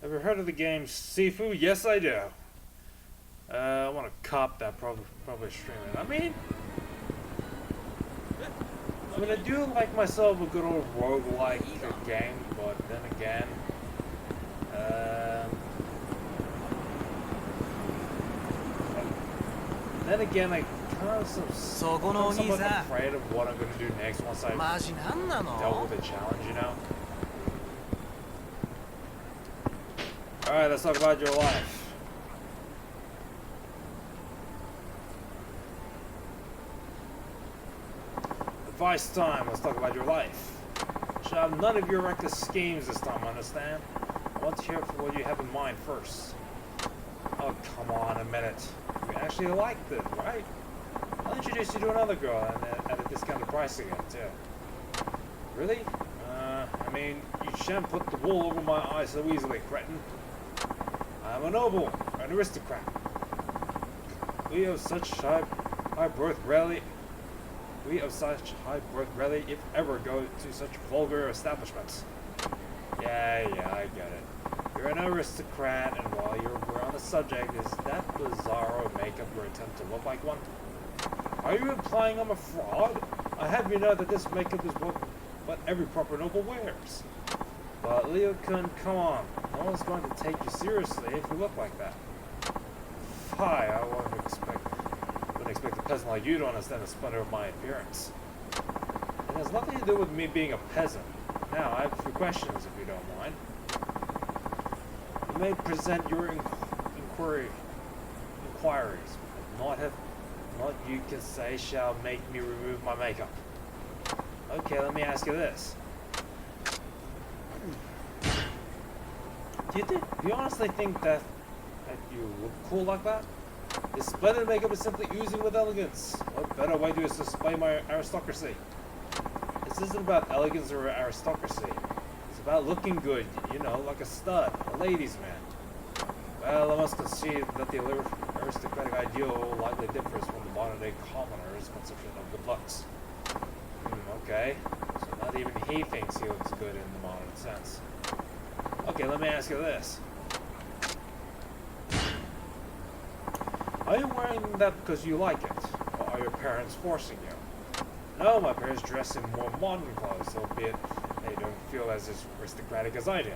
Ever heard of the game Sifu? Yes, I do. I want to cop that, probably stream it. I mean, I do like myself a good old roguelike game, but then again, I kind of somewhat afraid of what I'm going to do next once I dealt with the challenge, you know? Alright, let's talk about your life. Advice time, let's talk about your life. Should have none of your reckless schemes this time, understand? I want to hear what you have in mind first. Oh, come on, a minute. You actually liked it, right? I'll introduce you to another girl and at a discounted price again, too. Really? I mean, you shan't put the wool over my eyes so easily, cretin. I'm a noble, an aristocrat. We of such high birth rarely, if ever go to such vulgar establishments. Yeah, I get it. You're an aristocrat, and while we're on the subject, is that bizarro makeup your attempt to look like one? Are you implying I'm a fraud? I have you know that this makeup is what every proper noble wears. But Leo-kun, come on. No one's going to take you seriously if you look like that. Fie, I wouldn't expect a peasant like you to understand the splendor of my appearance. It has nothing to do with me being a peasant. Now, I have a few questions, if you don't mind. You may present your inquiries, but not you can say shall make me remove my makeup. Okay, let me ask you this. Do you honestly think that you look cool like that? This splendid makeup is simply oozing with elegance. What better way to display my aristocracy? This isn't about elegance or aristocracy. It's about looking good, you know, like a stud, a ladies' man. Well, I must concede that the aristocratic ideal likely differs from the modern-day commoner's conception of good looks. Okay, so not even he thinks he looks good in the modern sense. Okay, let me ask you this. Are you wearing that because you like it, or are your parents forcing you? No, my parents dress in more modern clothes, albeit they don't feel as aristocratic as I do.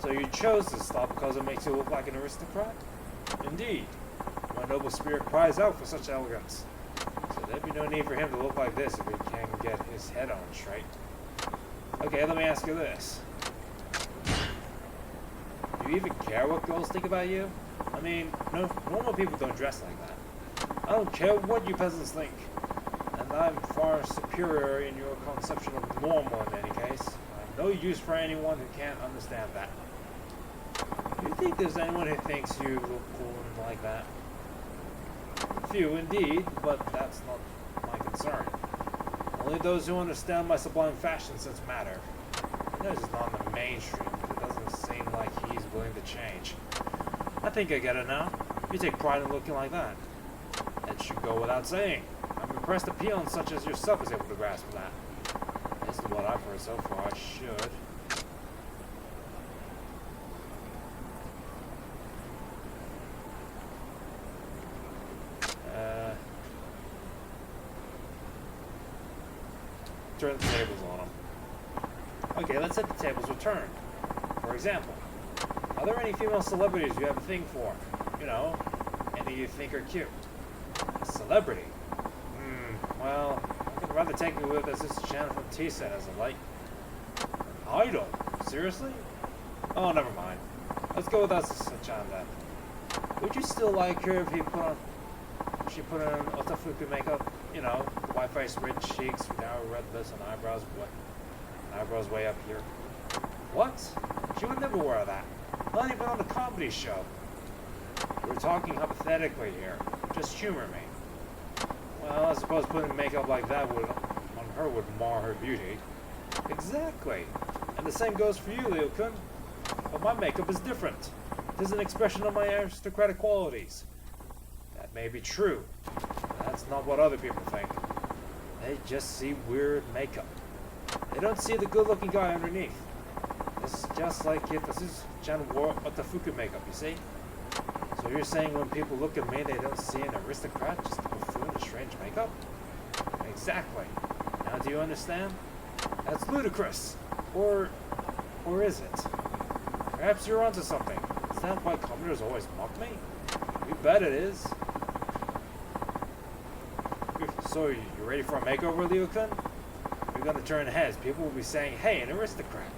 So you chose this style because it makes you look like an aristocrat? Indeed. My noble spirit cries out for such elegance. So there'd be no need for him to look like this if he can't get his head on straight. Okay, let me ask you this. Do you even care what girls think about you? I mean, no, normal people don't dress like that. I don't care what you peasants think. And I'm far superior in your conception of normal in any case. I'm no use for anyone who can't understand that. Do you think there's anyone who thinks you look cool and like that? Few indeed, but that's not my concern. Only those who understand my sublime fashion sense matter. This is not in the mainstream, but it doesn't seem like he's willing to change. I think I get it now. You take pride in looking like that. That should go without saying. I'm impressed a peon such as yourself is able to grasp that. This is what I've heard so far. I should. Turn the tables on them. Okay, let's set the tables with turn. For example, are there any female celebrities you have a thing for? You know, any you think are cute? A celebrity? Well, I could rather take me with as this channel from T-Set as a light. Idol? Seriously? Oh, never mind. Let's go with us such on that. Would you still like her if she put on otafuku makeup? You know, the white-faced red cheeks, narrow red lips, and eyebrows way up here. What? She would never wear that. Not even on a comedy show. We're talking hypothetically here. Just humor me. Well, I suppose putting makeup like that on her would mar her beauty. Exactly. And the same goes for you, Leo-kun. But my makeup is different. It is an expression of my aristocratic qualities. That may be true. That's not what other people think. They just see weird makeup. They don't see the good-looking guy underneath. This just like if this is Jen wore Otafuku makeup, you see? So you're saying when people look at me, they don't see an aristocrat, just a buffoon in strange makeup? Exactly. Now do you understand? That's ludicrous. Or is it? Perhaps you're onto something. Is that why commoners always mock me? You bet it is. So, you ready for a makeover, Leo-kun? You're gonna turn heads. People will be saying, hey, an aristocrat.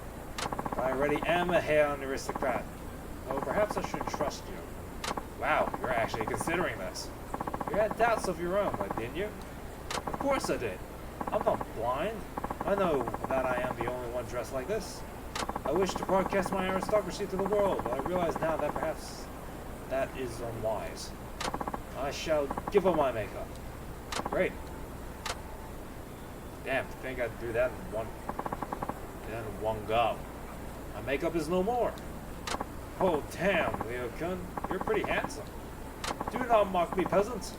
But I already am a hale aristocrat. Oh, perhaps I should trust you. Wow, you're actually considering this. You had doubts of your own, didn't you? Of course I did. I'm not blind. I know that I am the only one dressed like this. I wish to broadcast my aristocracy to the world, but I realize now that perhaps that is unwise. I shall give up my makeup. Great. Damn, I think I'd do that in one go. My makeup is no more. Oh damn, Leo-kun, you're pretty handsome. Do not mock me, peasants.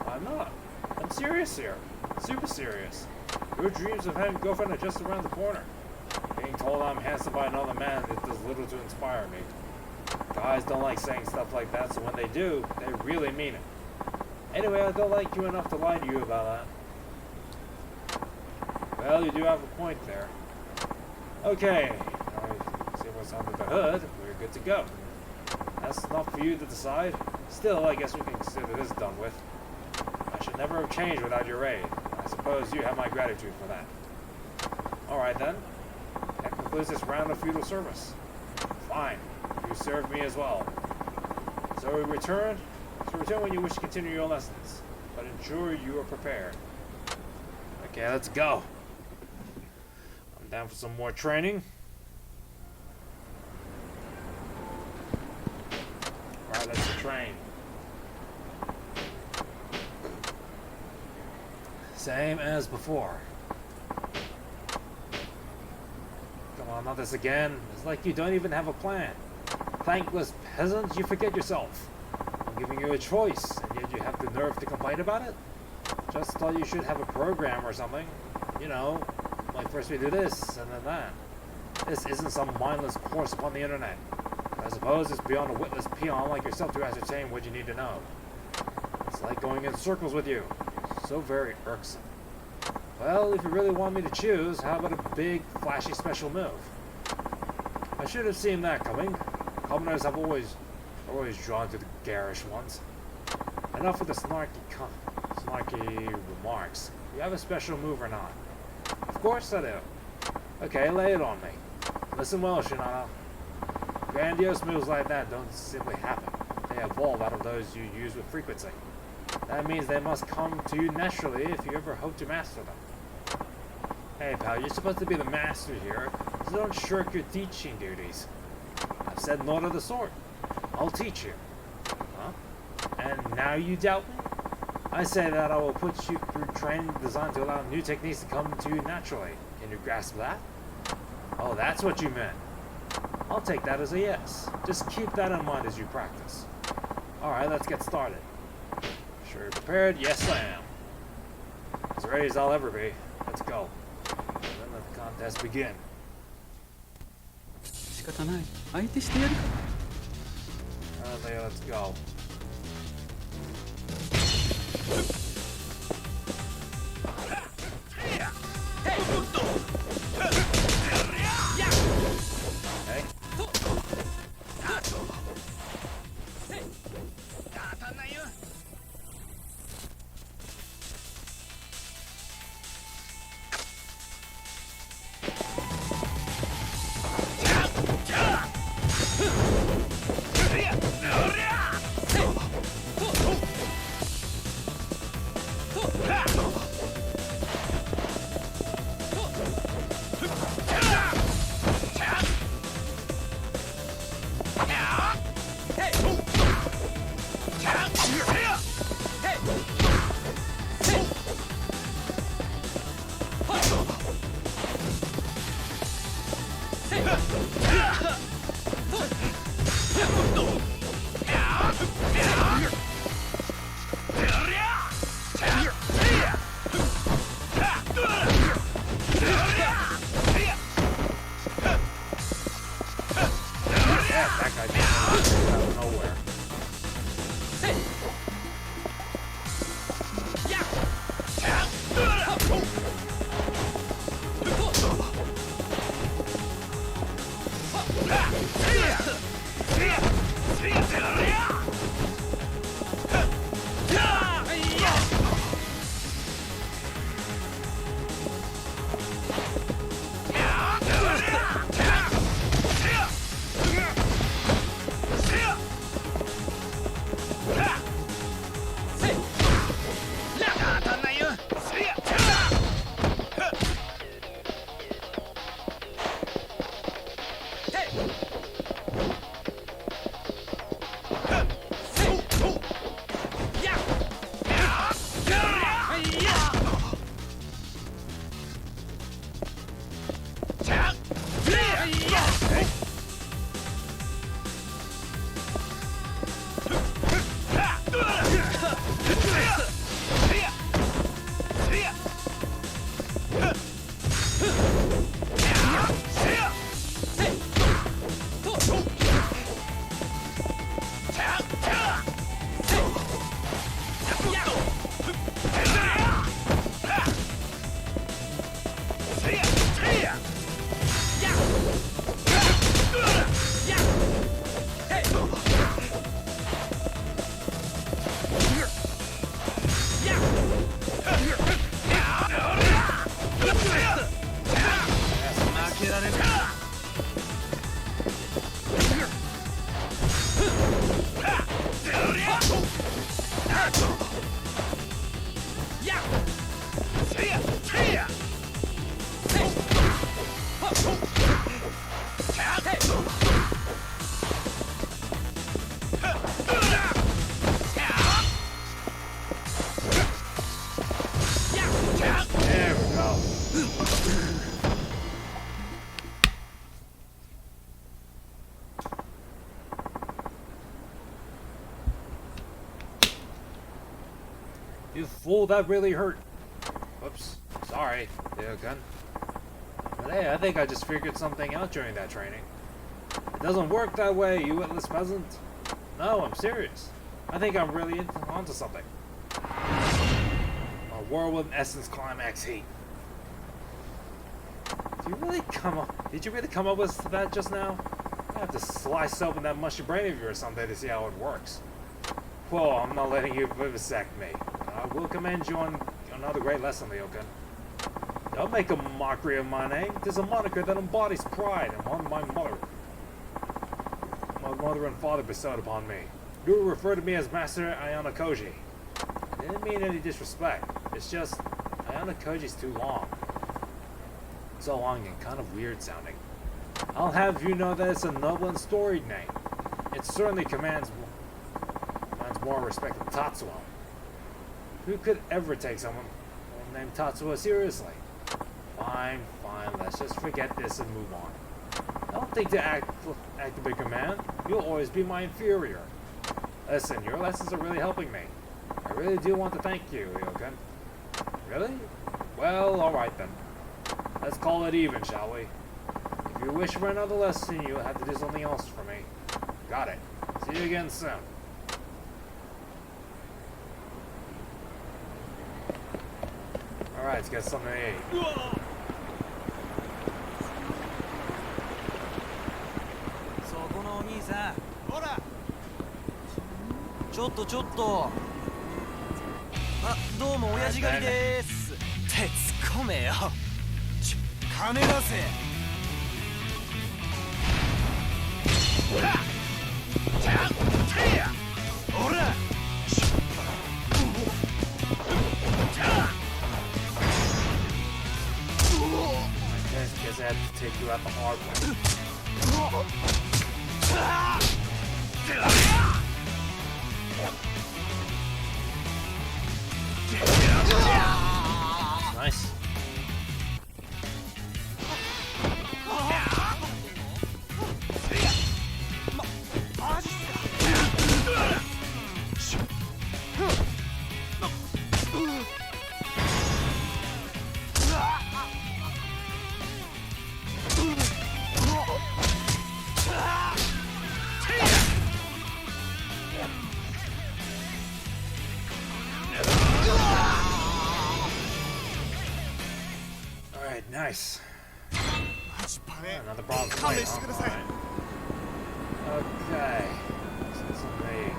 I'm not. I'm serious here. Super serious. Your dreams of having a girlfriend are just around the corner. Being told I'm handsome by another man, it does little to inspire me. Guys don't like saying stuff like that, so when they do, they really mean it. Anyway, I don't like you enough to lie to you about that. Well, you do have a point there. Okay, now we see what's under the hood. We're good to go. That's not for you to decide. Still, I guess we can consider this done with. I should never have changed without your aid. I suppose you have my gratitude for that. Alright then. That concludes this round of feudal service. Fine. You served me as well. So return when you wish to continue your lessons. But ensure you are prepared. Okay, let's go. I'm down for some more training. Alright, let's train. Same as before. Come on, not this again. It's like you don't even have a plan. Thankless peasants, you forget yourself. I'm giving you a choice, and yet you have the nerve to complain about it? Just thought you should have a program or something. You know, like first we do this, and then that. This isn't some mindless course upon the internet. I suppose it's beyond a witless peon like yourself to ascertain what you need to know. It's like going in circles with you. So very irksome. Well, if you really want me to choose, how about a big, flashy special move? I should have seen that coming. Commoners have always drawn to the garish ones. Enough with the snarky remarks. You have a special move or not? Of course I do. Okay, lay it on me. Listen well, Shinano. Grandiose moves like that don't simply happen. They evolve out of those you use with frequency. That means they must come to you naturally if you ever hope to master them. Hey pal, you're supposed to be the master here, so don't shirk your teaching duties. I've said naught of the sort. I'll teach you. Huh? And now you doubt me? I say that I will put you through training designed to allow new techniques to come to you naturally. Can you grasp that? Oh, that's what you meant. I'll take that as a yes. Just keep that in mind as you practice. Alright, let's get started. Sure you're prepared? Yes, I am. As ready as I'll ever be. Let's go. And then let the contest begin. 仕方ない。相手してやるか。Alright, let's go. guy just out of nowhere. You fool, that really hurt. Whoops. Sorry, Gun. But hey, I think I just figured something out during that training. It doesn't work that way, you witless peasant. No, I'm serious. I think I'm really onto something. A whirlwind essence climax heat. Did you really come up with that just now? I have to slice open that mushy brain of yours someday to see how it works. Whoa, I'm not letting you vivisect me. I will commend you on another great lesson, Gun. Don't make a mockery of my name. It is a moniker that embodies pride and one my mother and father bestowed upon me. You refer to me as Master Ayana Koji. I didn't mean any disrespect. It's just Ayana Koji's too long. So long and kind of weird sounding. I'll have you know that it's a noble and storied name. It certainly commands more respect than Tatsuo. Who could ever take someone named Tatsuo seriously? Fine, let's just forget this and move on. Don't think to act a bigger man. You'll always be my inferior. Listen, your lessons are really helping me. I really do want to thank you, Ryokan. Really? Well, alright then. Let's call it even, shall we? If you wish for another lesson, you'll have to do something else for me. Got it. See you again soon. Alright, let's get something to eat.ちょっとあ、どうも親父狩りでーすって突っ込めよ金出せおらGuess I had to take you out the hard way. Nice. nice. マジパネ Another bronze 勘 plate, 弁してください Alright. Okay. This is me.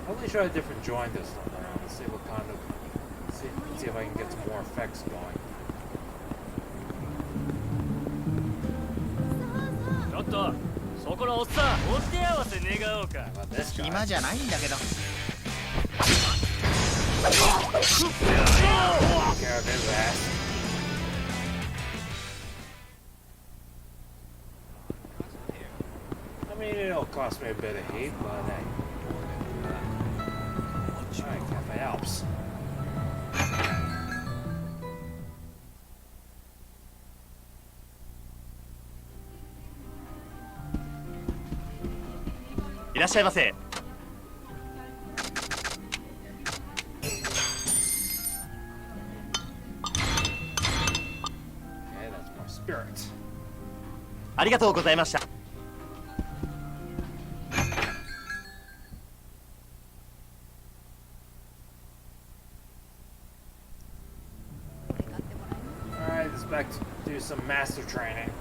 I'll let me try a different joint this time around and see what kind of... See if I can get some more effects going. ちょっとそこのおっさんお手合わせ願おうか How about this guy? 暇じゃないんだけど Take care of his ass. I mean, it'll cost me a bit of heat, but hey. Alright, Cafe Alps. いらっしゃいませ Okay, that's more spirit. ありがとうございました Alright, let's back to do some master training.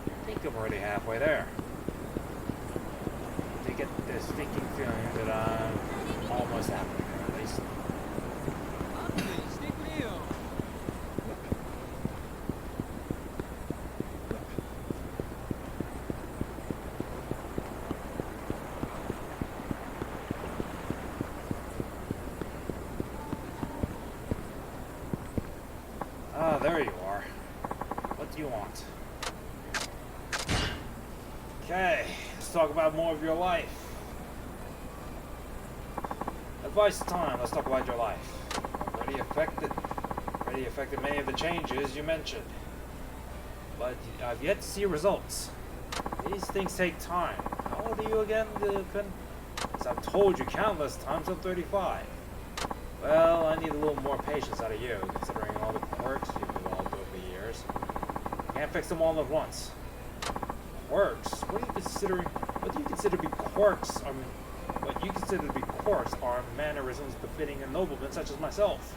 I think I'm already halfway there. To get this thinking feeling that I'm almost halfway there, at least. Ah, there you are. What do you want? Okay, let's talk about more of your life. Advice time, let's talk about your life. Already affected many of the changes you mentioned. But I've yet to see results. These things take time. How old are you again, as I've told you countless times, I'm 35. Well, I need a little more patience out of you, considering all the quirks you've developed over the years. Can't fix them all at once. Quirks? What do you consider to be quirks? What you consider to be quirks are mannerisms befitting a nobleman such as myself.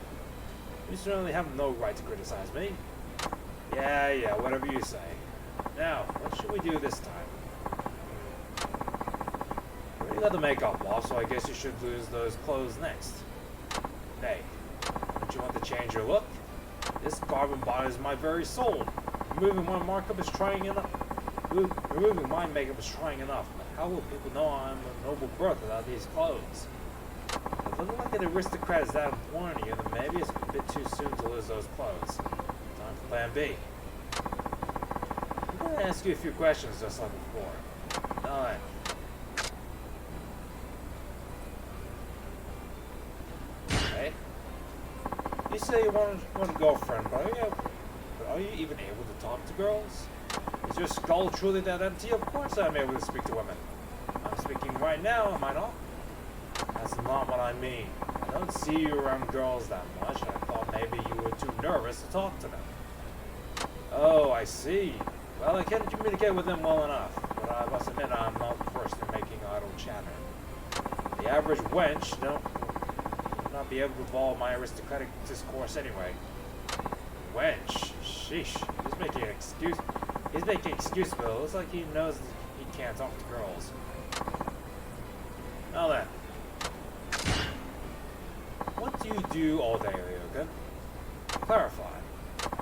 You certainly have no right to criticize me. Yeah, whatever you say. Now, what should we do this time? You already got the makeup off, so I guess you should lose those clothes next. Hey, don't you want to change your look? This garb embodies my very soul. Removing my makeup is trying enough. Removing my makeup is trying enough. But how will people know I'm a noble birth without these clothes? If looking like an aristocrat is that important to you, then maybe it's a bit too soon to lose those clothes. Time for plan B. I'm going to ask you a few questions just like before. Alright. You say you want a girlfriend, but are you even able to talk to girls? Is your skull truly that empty? Of course I'm able to speak to women. I'm speaking right now, am I not? That's not what I mean. I don't see you around girls that much, and I thought maybe you were too nervous to talk to them. Oh, I see. Well, I can communicate with them well enough, but I must admit I'm not the person making idle chatter. The average wench, not be able to follow my aristocratic discourse anyway. Wench, sheesh, he's making an excuse. He's making excuse, but it looks like he knows that he can't talk to girls. Now then, what do you do all day, Ryoga? Clarify.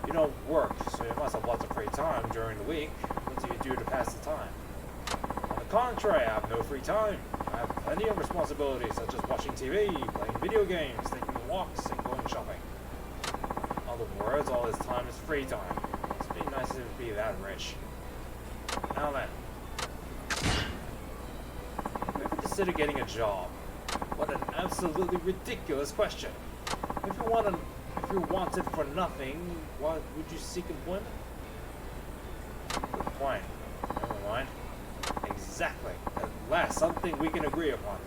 You don't work, so you must have lots of free time during the week. What do you do to pass the time? On the contrary, I have no free time. I have plenty of responsibilities such as watching TV, playing video games, taking walks, and going shopping. In other words, all this time is free time. Must be nice to be that rich. Now then, have you ever considered getting a job? What an absolutely ridiculous question. If you wanted for nothing, why would you seek employment? Good point. Never mind. Exactly. At last, something we can agree upon.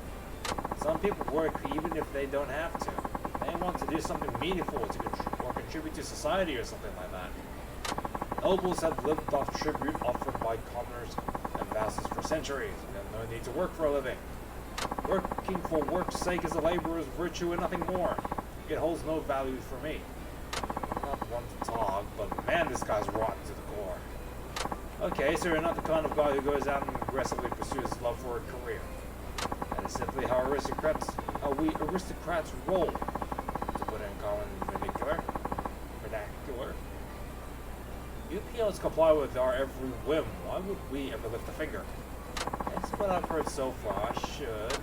Some people work even if they don't have to. They want to do something meaningful or contribute to society or something like that. Nobles have lived off tribute offered by commoners and vassals for centuries, and have no need to work for a living. working for work's sake is a laborer's virtue and nothing more. It holds no value for me. I'm not one to talk, but man, this guy's rotten to the core. Okay, so you're not the kind of guy who goes out and aggressively pursues love for a career. That is simply how we aristocrats roll. To put it in common vernacular. You peons comply with our every whim. Why would we ever lift a finger? That's what I've heard so far. I should.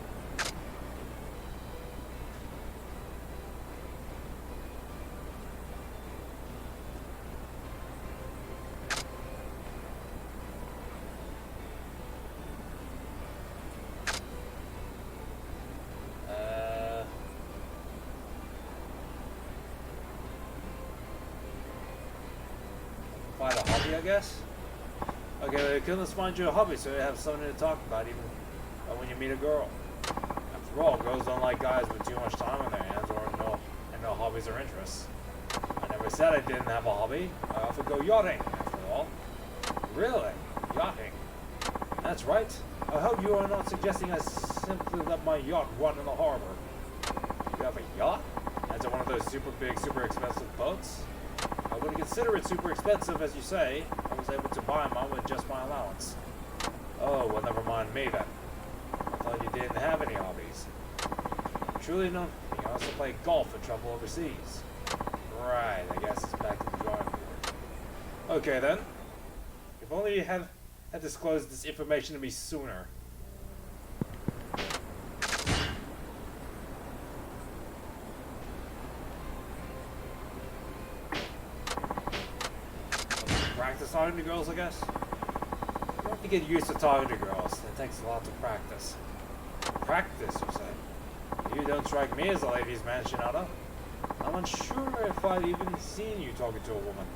Find a hobby, I guess? Okay, let's find you a hobby so you have something to talk about even when you meet a girl. After all, girls don't like guys with too much time on their hands or no hobbies or interests. I never said I didn't have a hobby. I often go yachting, after all. Really? Yachting? That's right. I hope you are not suggesting I simply let my yacht run in the harbor. You have a yacht? Is it one of those super big, super expensive boats? I wouldn't consider it super expensive, as you say. I was able to buy mine with just my allowance. Oh, well, never mind me then. I thought you didn't have any hobbies. Truly none. You also play golf and travel overseas. Right, I guess it's back to the drawing board. Okay then. If only you had disclosed this information to me sooner. Practice talking to girls, I guess? You have to get used to talking to girls. It takes a lot to practice. Practice, you say? You don't strike me as a ladies' man, Shinada. I'm unsure if I've even seen you talking to a woman.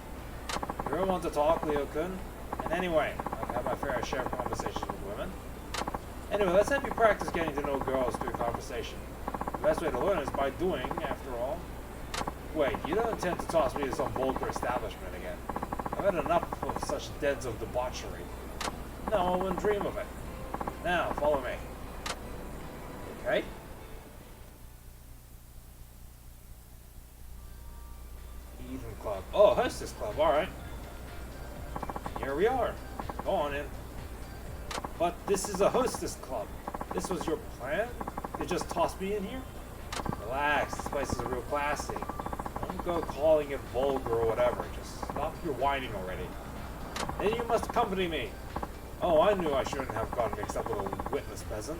You're one to talk, Leo-kun. And anyway, I've had my fair share of conversations with women. Anyway, let's have you practice getting to know girls through conversation. The best way to learn is by doing, after all. Wait, you don't intend to toss me to some vulgar establishment again? I've had enough of such dens of debauchery. No, I wouldn't dream of it. Now, follow me. Okay? Eden Club. Oh, Hostess Club, alright. Here we are. Go on in. But this is a Hostess Club. This was your plan? You just tossed me in here? Relax, this place is real classy. Don't go calling it vulgar or whatever. Just stop your whining already. Then you must accompany me. Oh, I knew I shouldn't have gotten mixed up with a witless peasant.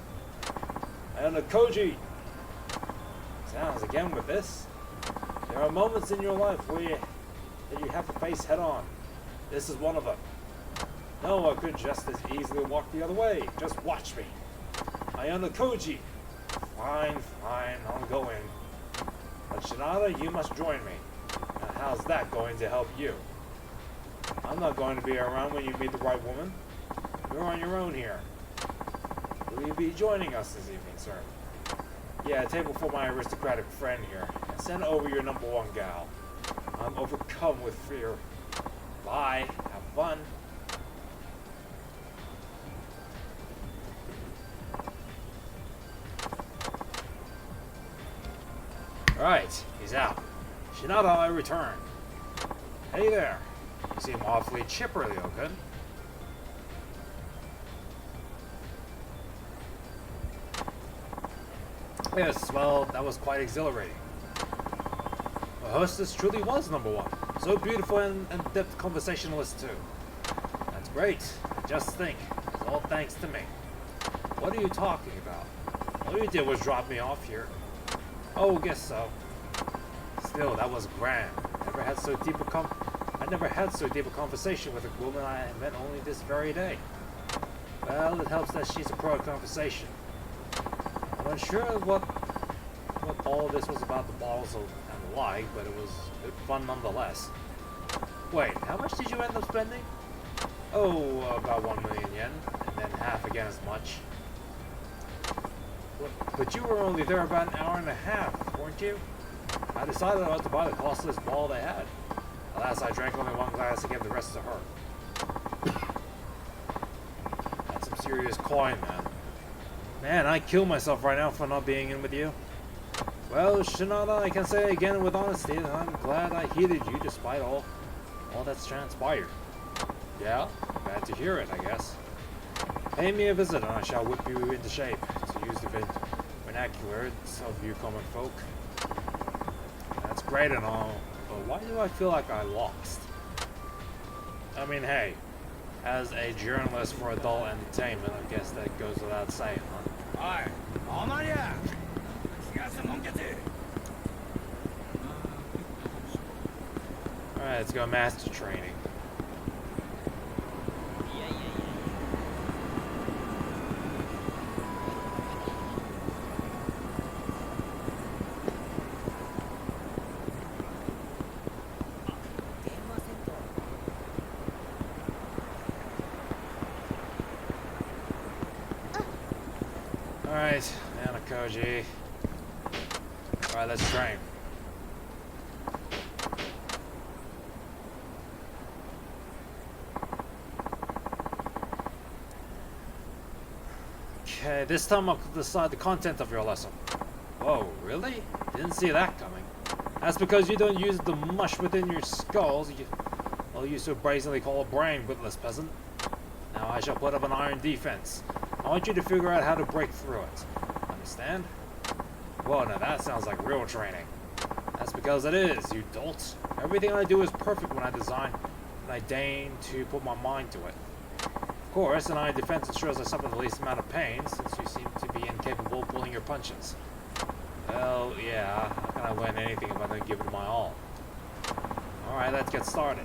And a Koji. Sounds again with this. There are moments in your life where you have to face head on. This is one of them. No, I could just as easily walk the other way. Just watch me. I am a Koji. Fine, I'll go in. But Shinada, you must join me. Now, how's that going to help you? I'm not going to be around when you meet the right woman. You're on your own here. Will you be joining us this evening, sir? Yeah, a table for my aristocratic friend here. And send over your number one gal. I'm overcome with fear. Bye. Have fun. Alright, he's out. Shinada, I return. Hey there. You seem awfully chipper, Leo-kun. Yes, well, that was quite exhilarating. The hostess truly was number one. So beautiful and depth conversationalist too. That's great. Just think, it's all thanks to me. What are you talking about? All you did was drop me off here. Oh, guess so. Still, that was grand. I never had so deep a conversation with a woman I met only this very day. Well, it helps that she's a pro at conversation. I'm unsure what all this was about the bottles and the like, but it was good fun nonetheless. Wait, how much did you end up spending? Oh, about 1 million yen, and then half again as much. But you were only there about an hour and a half, weren't you? I decided I was to buy the costliest ball they had. Alas, I drank only one glass to give the rest to her. That's some serious coin, man. Man, I kill myself right now for not being in with you. Well, Shinada, I can say again with honesty that I'm glad I heeded you despite all that's transpired. Yeah, bad to hear it, I guess. Pay me a visit and I shall whip you into shape, to use the vernacular of you common folk. That's great and all, but why do I feel like I lost? I mean, hey, as a journalist for adult entertainment, I guess that goes without saying, huh? Alright, let's go master training. Alright, Nanakoji. Alright, let's train. Okay, this time I'll decide the content of your lesson. Whoa, really? Didn't see that coming. That's because you don't use the mush within your skulls you so brazenly call a brain, witless peasant. Now I shall put up an iron defense. I want you to figure out how to break through it. Understand? Whoa, now that sounds like real training. That's because it is, you dolt. Everything I do is perfect when I design, and I deign to put my mind to it. Of course, an iron defense ensures I suffer the least amount of pain, since you seem to be incapable of pulling your punches. Well, yeah, how can I win anything if I don't give it my all? Alright, let's get started.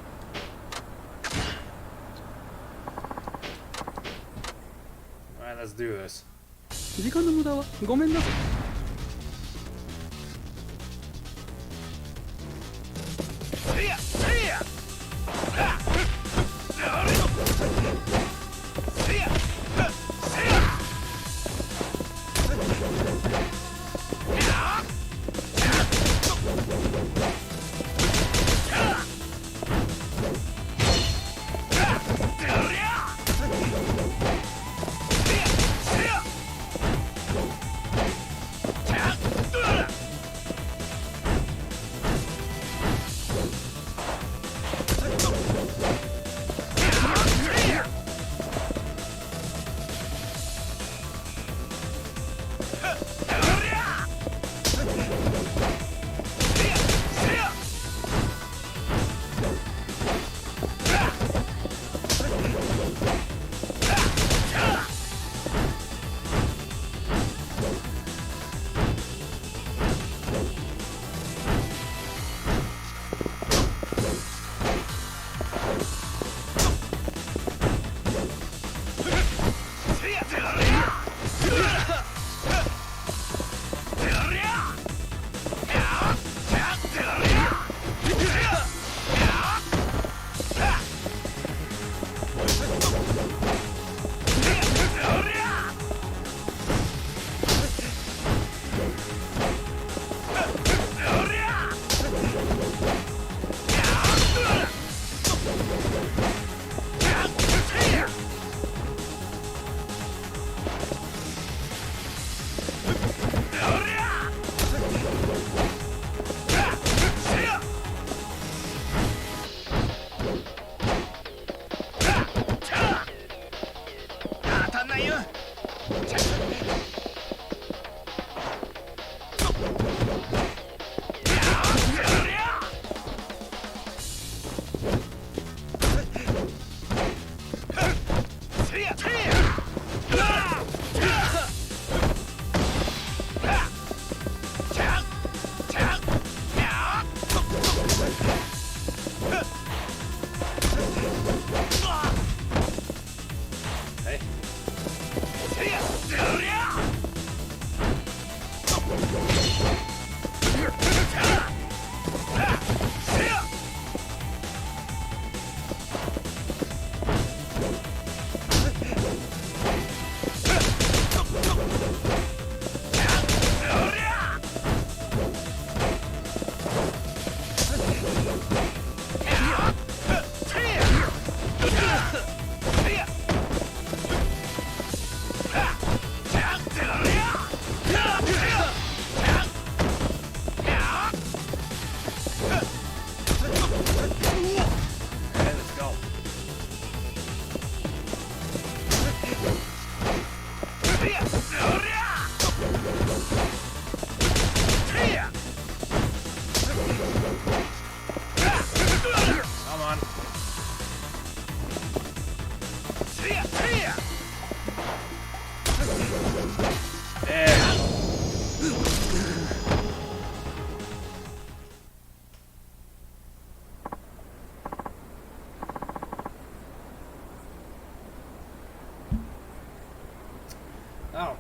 Alright, let's do this. 時間の無駄はごめんなさい。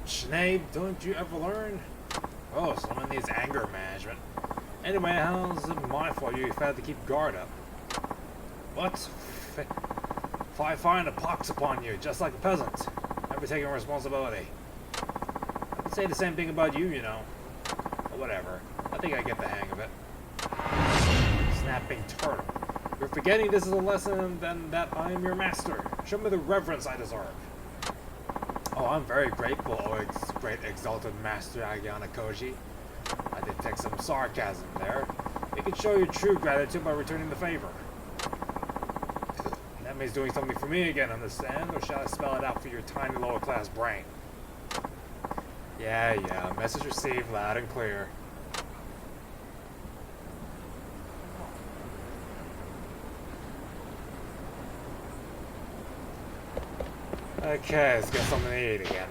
Snape, don't you ever learn? Oh, someone needs anger management. Anyway, how's it my fault you had to keep guard up? What? If I find a pox upon you, just like a peasant, never taking responsibility. I could say the same thing about you, you know. But whatever. I think I get the hang of it. Snapping turtle. You're forgetting this is a lesson and that I am your master. Show me the reverence I deserve. Oh, I'm very grateful, great exalted master Agiana Koji. I detect some sarcasm there. You can show your true gratitude by returning the favor. That means doing something for me again, understand? Or shall I spell it out for your tiny lower class brain? Yeah, message received loud and clear. Okay, let's get something to eat again.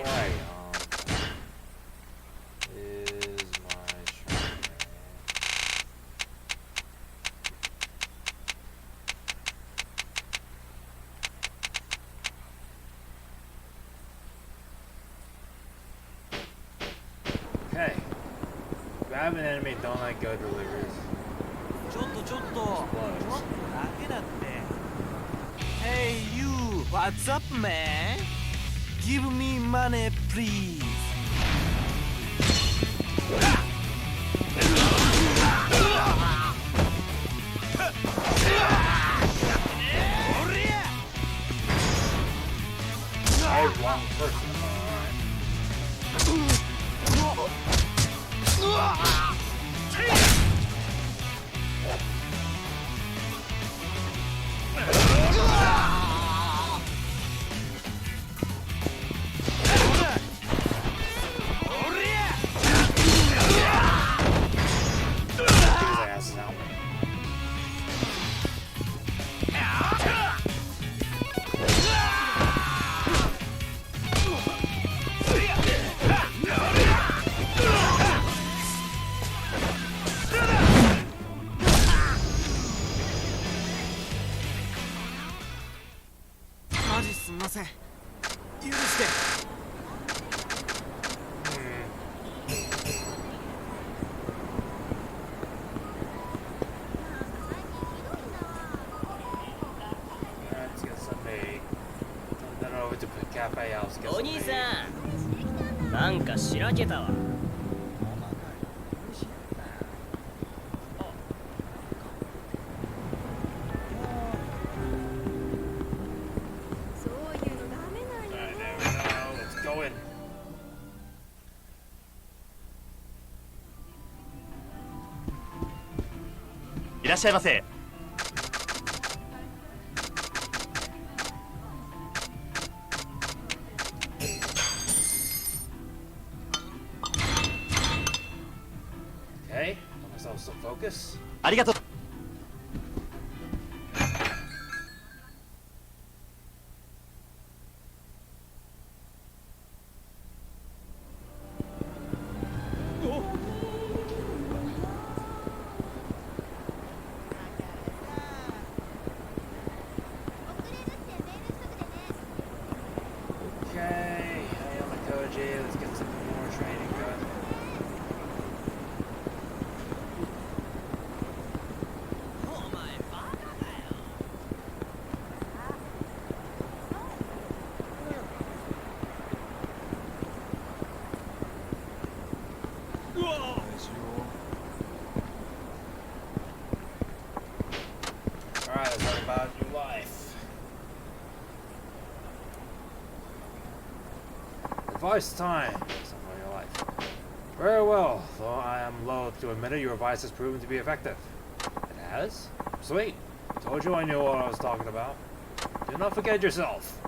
Right, is my train. Okay. Grab an enemy, don't let go deliveries. ちょっとちょっとだけだって Hey you, what's up man? Give me money please. Oh, wrong person. Cafe house. お兄さん、なんかしらけたわ。そういうのダメなんよ。Let's go in.いらっしゃいませ。Focus. ありがとう。Alright, let's talk about your life. Advice time. Something about your life. Very well, though I am loath to admit it, your advice has proven to be effective. It has? Sweet. Told you I knew what I was talking about. Do not forget yourself.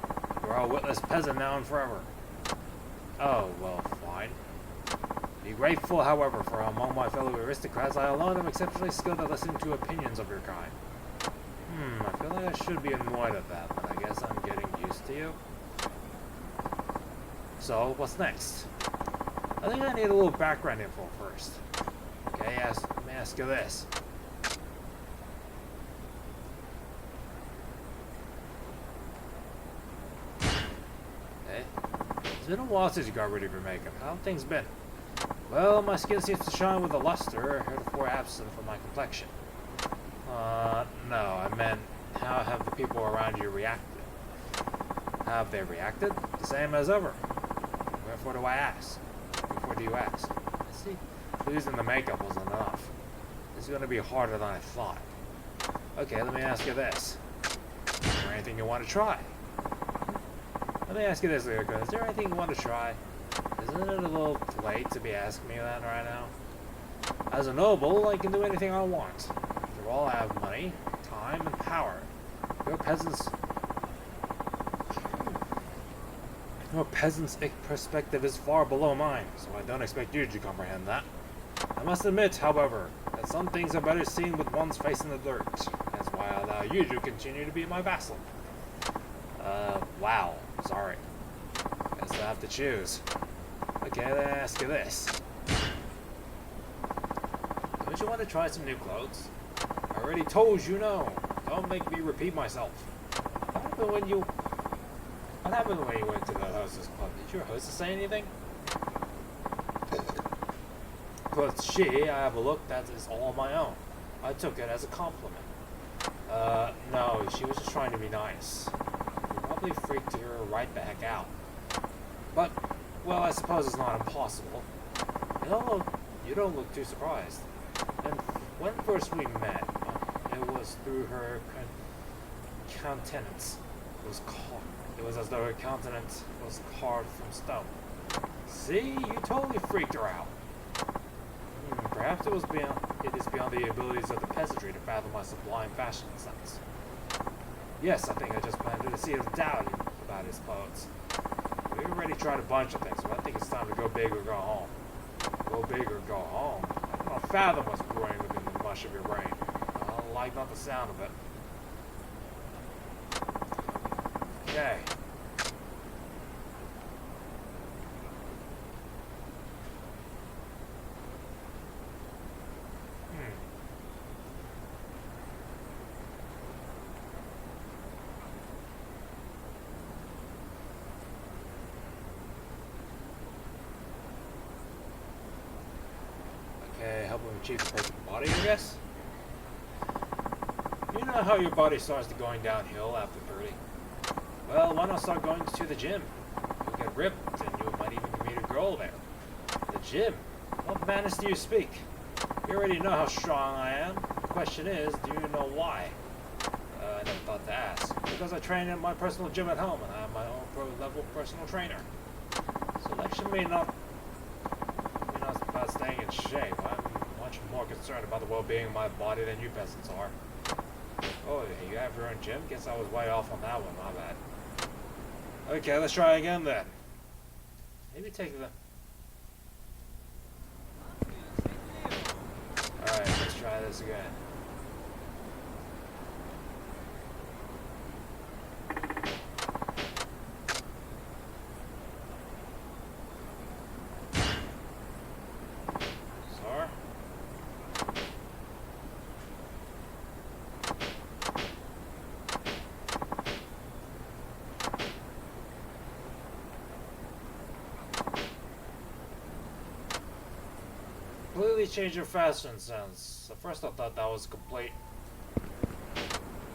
You are a witless peasant now and forever. Oh, well, fine. Be grateful, however, for among my fellow aristocrats, I alone am exceptionally skilled at listening to opinions of your kind. I feel like I should be annoyed at that, but I guess I'm getting used to you. So, what's next? I think I need a little background info first. Okay, let me ask you this. been a while since you got rid of your makeup. How have things been? Well, my skin seems to shine with a luster heretofore absent from my complexion. No, I meant, how have the people around you reacted? Have they reacted? The same as ever. Wherefore do I ask? Wherefore do you ask? See, losing the makeup wasn't enough. It's going to be harder than I thought. Okay, let me ask you this. Is there anything you want to try? Let me ask you this, Lyrica. Is there anything you want to try? Isn't it a little late to be asking me that right now? As a noble, I can do anything I want. After all, I have money, time, and power. Your peasants' perspective is far below mine, so I don't expect you to comprehend that. I must admit, however, that some things are better seen with one's face in the dirt. That's why I allow you to continue to be my vassal. Wow. Sorry. Guess I have to choose. Okay, let me ask you this. Don't you want to try some new clothes? I already told you no. Don't make me repeat myself. What happened when you went to the hostess club? Did your hostess say anything? But I have a look that is all my own. I took it as a compliment. No, she was just trying to be nice. You probably freaked her right the heck out. But, well, I suppose it's not impossible. You don't look too surprised. And when first we met, it was through her countenance. It was as though her countenance was carved from stone. See, you totally freaked her out. Perhaps it is beyond the abilities of the peasantry to fathom my sublime fashion sense. Yes, I think I just planted a seed of doubt about his clothes. We've already tried a bunch of things, so I think it's time to go big or go home. Go big or go home? I cannot fathom what's brewing within the mush of your brain. I don't like not the sound of it. Okay. Okay, help him achieve the perfect body, I guess? You know how your body starts to going downhill after 30? Well, why not start going to the gym? You'll get ripped, and you might even meet a girl there. The gym? What madness do you speak? You already know how strong I am. The question is, do you know why? I never thought to ask. Because I train at my personal gym at home, and I have my own pro-level personal trainer. Selection may not about staying in shape. I'm much more concerned about the well-being of my body than you peasants are. Oh, you have your own gym? Guess I was way off on that one, my bad. Okay, let's try again then. Maybe take the... Alright, let's try this again. Completely change your fashion sense. At first I thought that was complete.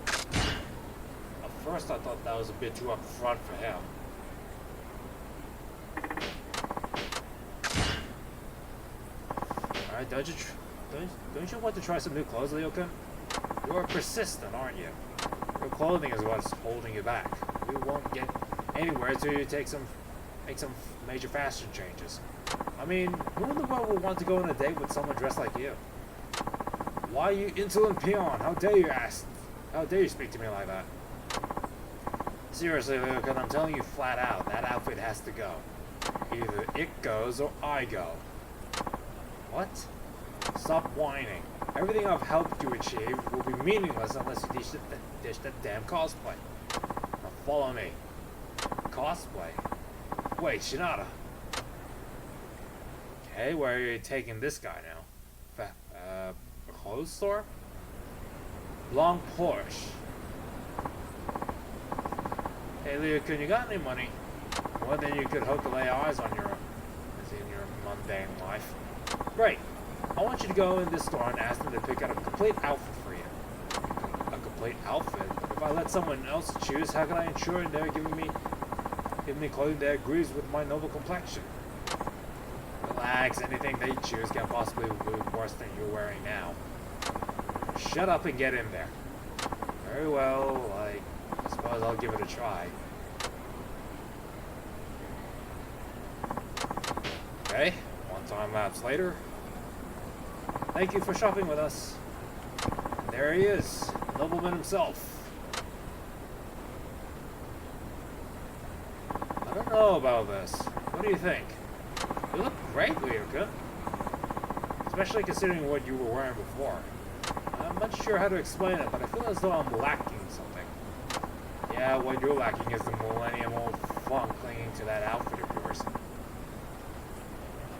At first I thought that was a bit too upfront for him. Alright, don't you want to try some new clothes, Leoka? You're persistent, aren't you? Your clothing is what's holding you back. You won't get anywhere until you make some major fashion changes. I mean, who in the world would want to go on a date with someone dressed like you? Why, you insolent peon? How dare you ask? How dare you speak to me like that? Seriously, Leoka, I'm telling you flat out, that outfit has to go. Either it goes or I go. What? Stop whining. Everything I've helped you achieve will be meaningless unless you ditch that damn cosplay. Now follow me. Cosplay? Wait, Shinada. Okay, where are you taking this guy now? A clothes store? Long Porsche. Hey Leo, you got any money? more than you could hope to lay eyes on in your mundane life. Great. I want you to go in this store and ask them to pick out a complete outfit for you. A complete outfit? If I let someone else choose, how can I ensure they're giving me clothing that agrees with my noble complexion? Relax, anything they choose can't possibly be worse than you're wearing now. Shut up and get in there. Very well, I suppose I'll give it a try. Okay, one time lapse later. Thank you for shopping with us. And there he is, nobleman himself. I don't know about this. What do you think? You look great, Ryuka. Especially considering what you were wearing before. I'm not sure how to explain it, but I feel as though I'm lacking something. Yeah, what you're lacking is the millennium-old funk clinging to that outfit of yours.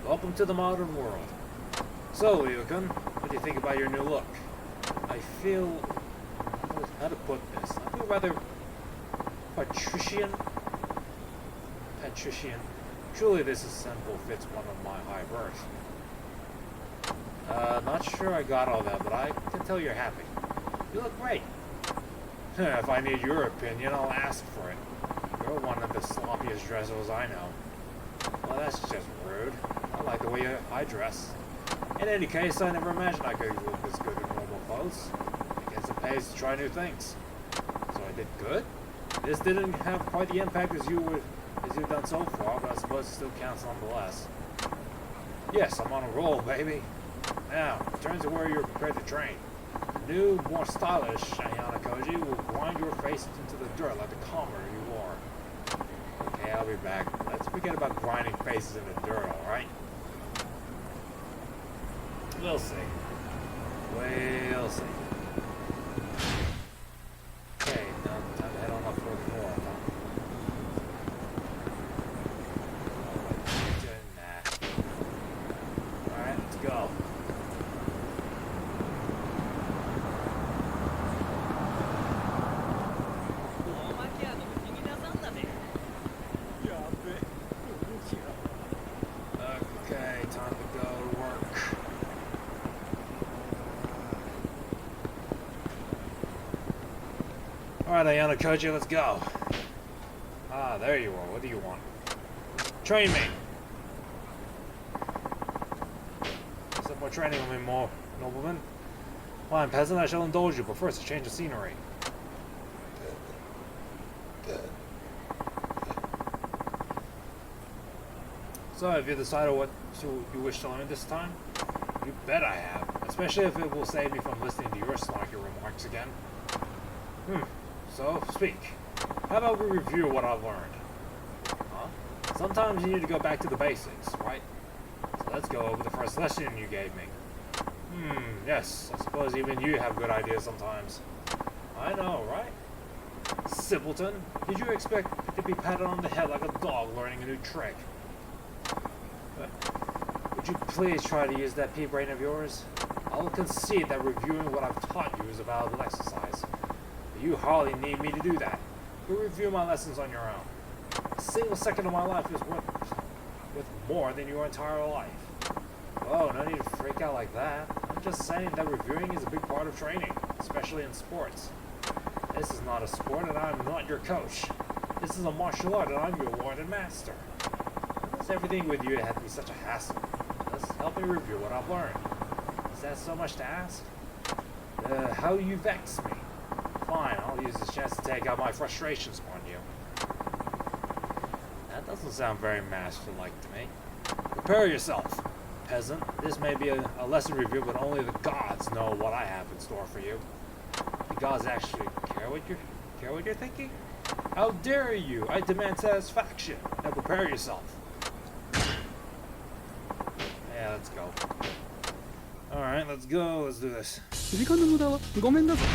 Welcome to the modern world. So, Ryuka, what do you think about your new look? I feel... how to put this? I feel rather... patrician? Patrician. Truly this symbol fits one of my high birth. Not sure I got all that, but I can tell you're happy. You look great. If I need your opinion, I'll ask for it. You're one of the sloppiest dressers I know. Well, that's just rude. I like the way I dress. In any case, I never imagined I could look this good in normal clothes. I guess it pays to try new things. So I did good? This didn't have quite the impact as you've done so far, but I suppose it still counts nonetheless. Yes, I'm on a roll, baby. Now, return to where you're prepared to train. The new, more stylish Ayana Koji will grind your face into the dirt like the commoner you are. Okay, I'll be back. Let's forget about grinding faces in the dirt, alright? We'll see. We'll see. Okay, now time to head on up for the north, huh? Alright, let's go. Okay, time to go to work. Alright, Ayana Koji, let's go. Ah, there you are. What do you want? Train me! Some more training on me, more nobleman. Fine, peasant, I shall indulge you, but first a change of scenery. So, have you decided what you wish to learn this time? You bet I have. Especially if it will save me from listening to your snarky remarks again. So, speak. How about we review what I've learned? Huh? Sometimes you need to go back to the basics, right? So let's go over the first lesson you gave me. Yes, I suppose even you have good ideas sometimes. I know, right? Simpleton, did you expect to be patted on the head like a dog learning a new trick? Would you please try to use that pea brain of yours? I'll concede that reviewing what I've taught you is a valuable exercise. But you hardly need me to do that. You'll review my lessons on your own. A single second of my life is worth more than your entire life. Oh, no need to freak out like that. I'm just saying that reviewing is a big part of training, especially in sports. This is not a sport and I'm not your coach. This is a martial art and I'm your lord and master. It's everything with you had to be such a hassle. Just help me review what I've learned. Is that so much to ask? How you vex me. Fine, I'll use this chance to take out my frustrations on you. That doesn't sound very master-like to me. Prepare yourself, peasant. This may be a lesson review, but only the gods know what I have in store for you. The gods actually care what you're thinking? How dare you? I demand satisfaction. Now prepare yourself. Yeah, let's go. Alright, let's go. Let's do this. 時間の無駄はごめんなさい。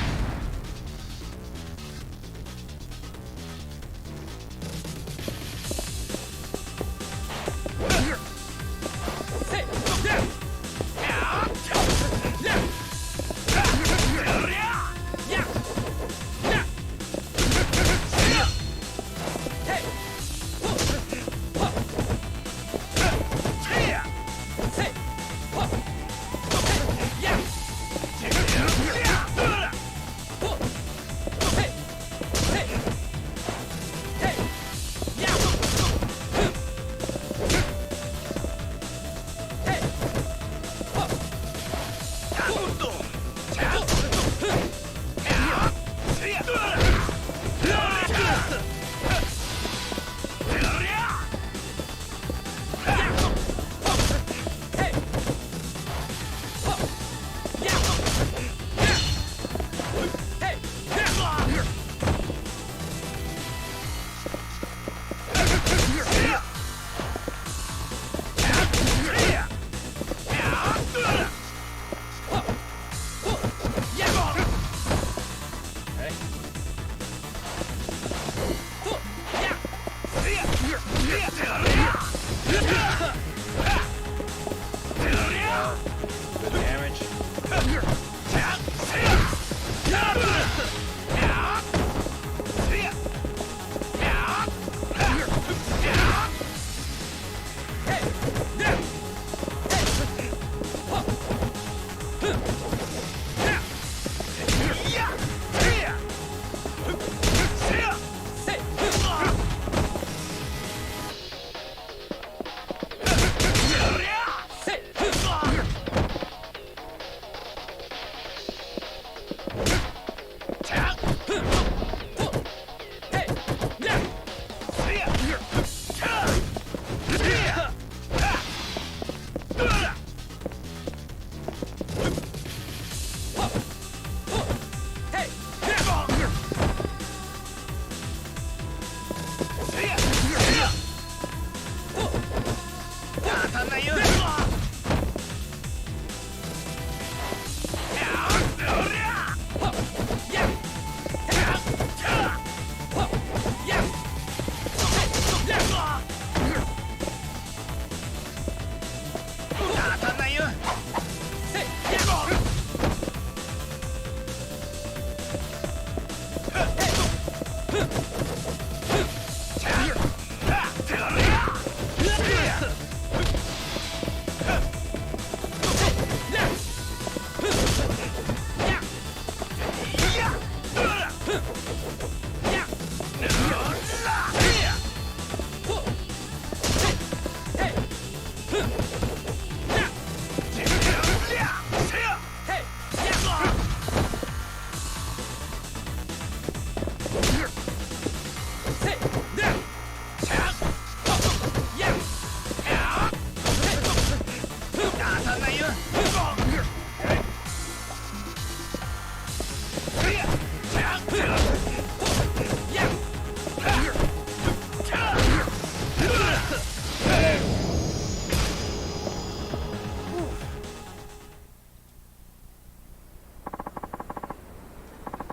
go. Good damage.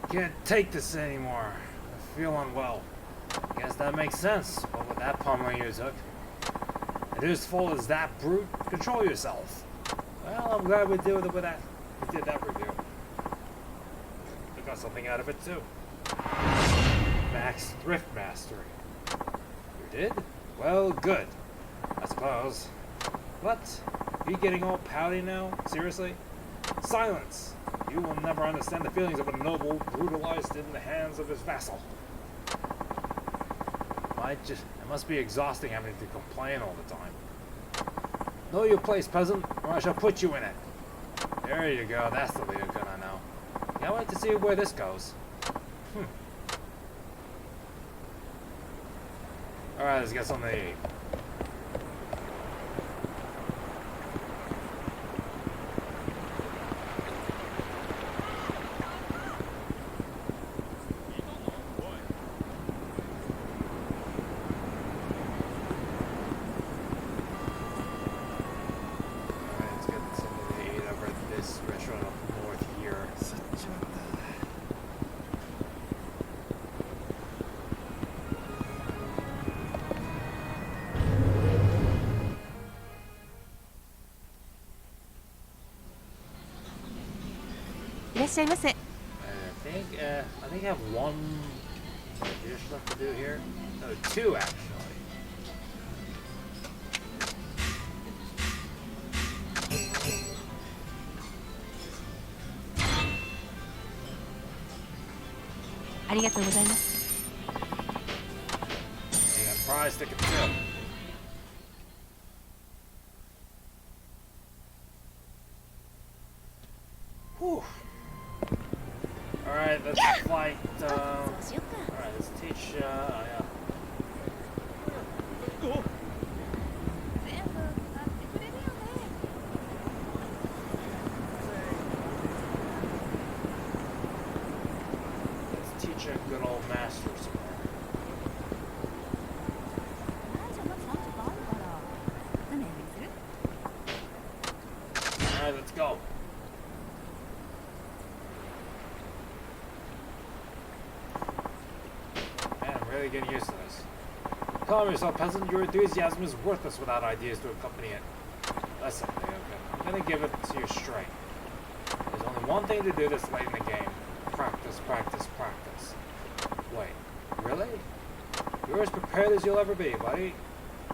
Can't take this anymore. I feel unwell. Guess that makes sense. What with that pummeling you took? And whose fault is that, brute? Control yourself. Well, I'm glad we did with that. We did that review. We got something out of it too. Max Thrift Mastery. You did? Well, good. I suppose. What? Are you getting all pouty now? Seriously? Silence! You will never understand the feelings of a noble brutalized in the hands of his vassal. It must be exhausting having to complain all the time. Know your place, peasant, or I shall put you in it. There you go, that's the leader gun I know. Can't wait to see where this goes. Alright, let's get something to eat. I think I have one dish left to do here. No, two actually. Arigatou gozaimasu. You got a prize ticket too. Whew. Alright, let's fight, alright, let's teach, yeah. Let's teach a good old master some more. Alright, let's go. Really getting used to this. Calm yourself, peasant. Your enthusiasm is worthless without ideas to accompany it. That's something, okay. gonna give it to you straight. There's only one thing to do this late in the game. Practice, practice, practice. Wait, really? You're as prepared as you'll ever be, buddy.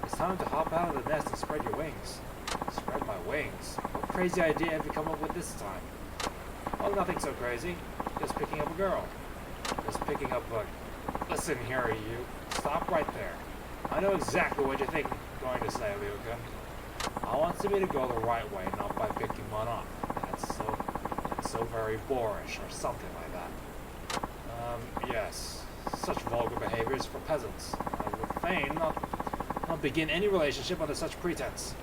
It's time to hop out of the nest and spread your wings. Spread my wings? What crazy idea have you come up with this time? Oh, nothing so crazy. Just picking up a girl. Just picking up a... Listen here, you. Stop right there. I know exactly what you're going to say, Liuka. I want me to go the right way, not by picking one up. That's so very boorish, or something like that. Yes. Such vulgar behaviors for peasants. I would fain not begin any relationship under such pretense.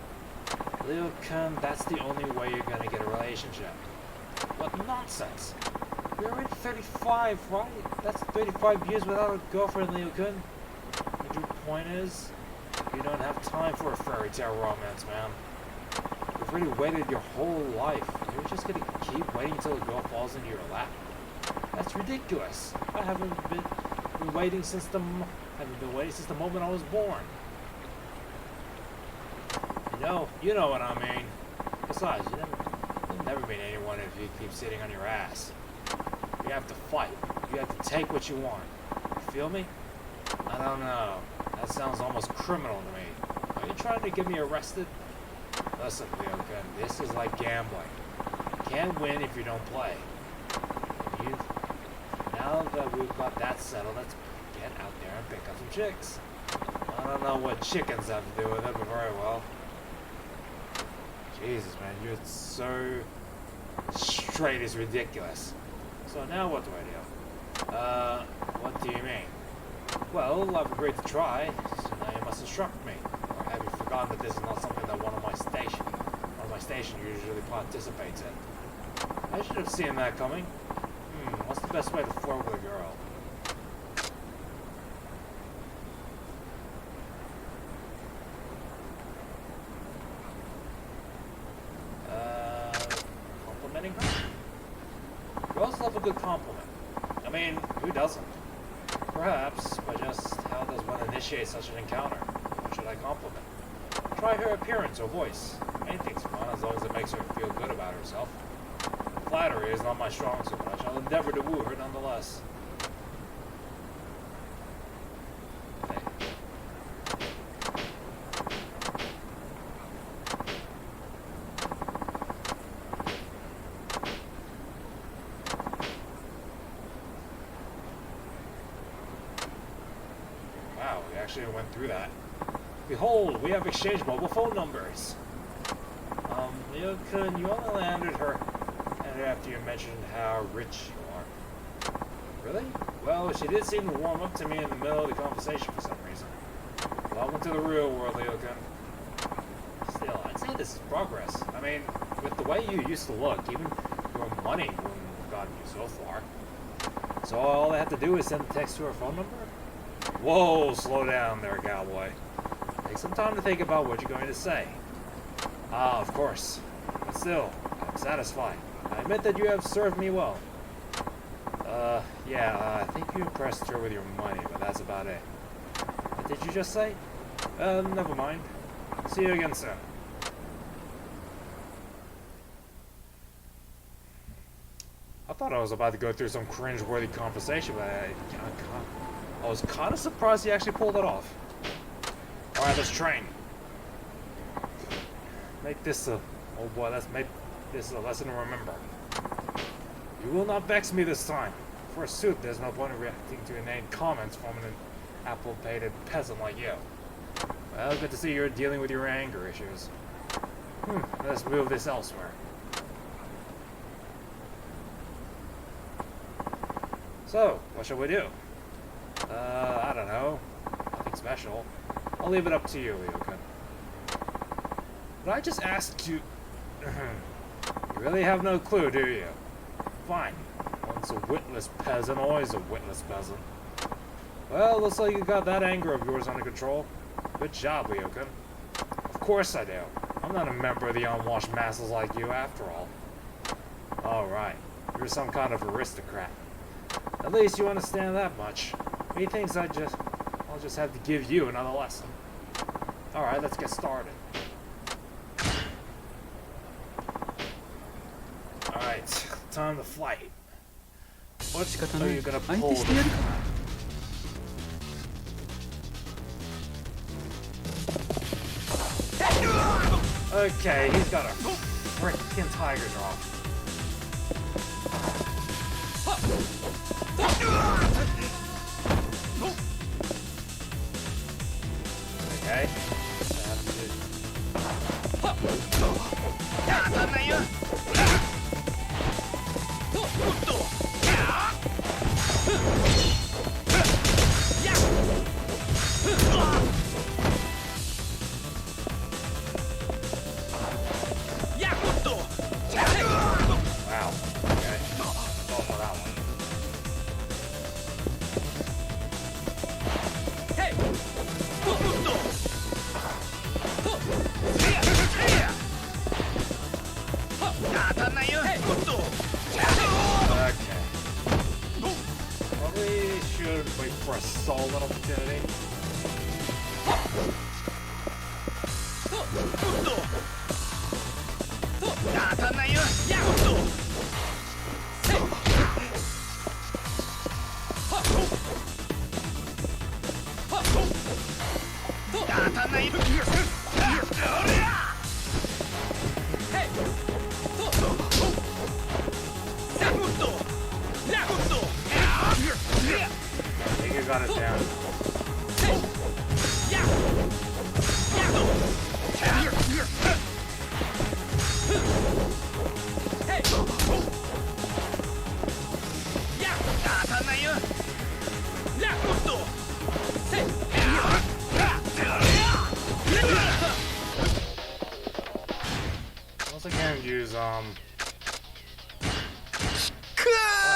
Liuka, that's the only way you're gonna get a relationship. What nonsense! You're already 35, right? That's 35 years without a girlfriend, Liuka. And your point is, you don't have time for a fairy tale romance, man. You've already waited your whole life. You're just gonna keep waiting until a girl falls into your lap? That's ridiculous. I haven't been waiting since the moment I was born. You know what I mean. Besides, you'll never meet anyone if you keep sitting on your ass. You have to fight. You have to take what you want. You feel me? I don't know. That sounds almost criminal to me. Are you trying to get me arrested? Listen, Liuka, this is like gambling. You can't win if you don't play. Now that we've got that settled, let's get out there and pick up some chicks. I don't know what chickens have to do with it, but very well. Jesus, man, you're so straight, it's ridiculous. So now what do I do? What do you mean? Well, I've agreed to try, so now you must instruct me. Or have you forgotten that this is not something that one of my station usually participates in? I should have seen that coming. What's the best way to flirt with a girl? Complimenting her? Girls love a good compliment. I mean, who doesn't? Perhaps, but just how does one initiate such an encounter? What should I compliment? Try her appearance or voice. Anything's fine as long as it makes her feel good about herself. Flattery is not my strong suit, but I shall endeavor to woo her nonetheless. Okay. Wow, we actually went through that. Behold, we have exchanged mobile phone numbers. Liuka, you only landed her after you mentioned how rich you are. Really? Well, she did seem to warm up to me in the middle of the conversation for some reason. Welcome to the real world, Liuka. Still, I'd say this is progress. I mean, with the way you used to look, even your money wouldn't have gotten you so far. So all I have to do is send a text to her phone number? Whoa, slow down there, cowboy. Take some time to think about what you're going to say. Ah, of course. But still, I'm satisfied. I admit that you have served me well. I think you impressed her with your money, but that's about it. What did you just say? Never mind. See you again soon. I thought I was about to go through some cringe-worthy conversation, but I was kind of surprised he actually pulled it off. Alright, let's train. Make this a lesson to remember. You will not vex me this time. Forsooth, there's no point in reacting to inane comments from an apple-pated peasant like you. Well, good to see you're dealing with your anger issues. Let's move this elsewhere. So, what shall we do? I don't know. Nothing special. I'll leave it up to you, Liuka. But I just asked you... You really have no clue, do you? Fine. Once a witless peasant, always a witless peasant. Well, looks like you got that anger of yours under control. Good job, Liuka. Of course I do. I'm not a member of the unwashed masses like you, after all. Alright. You're some kind of aristocrat. At least you understand that much. Methinks I'll just have to give you another lesson. Alright, let's get started. Alright, time to fight. What are you gonna pull? Okay, he's got a freaking tiger drop. Okay. Wow. Okay. Go for that one. Okay. Probably should wait for a solid opportunity. I think you got it down. Once I can use I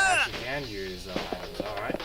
actually can use items, alright.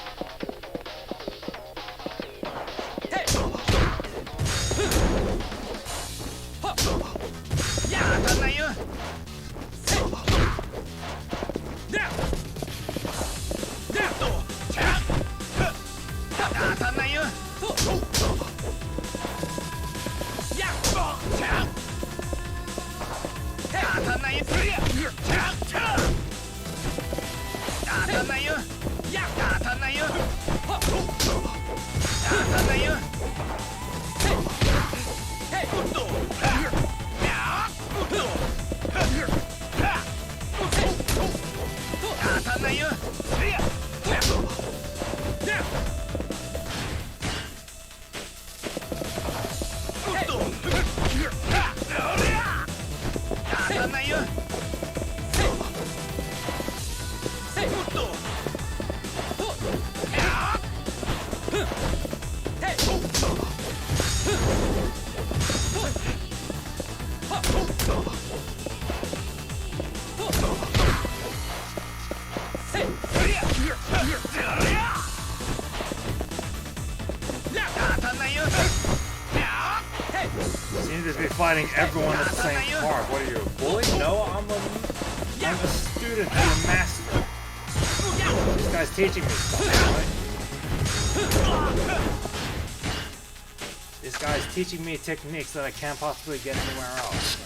Seems to be fighting everyone at the same park. What are you, a bully? No, I'm a student and a master. This guy's teaching me stuff, right? This guy's teaching me techniques that I can't possibly get anywhere else.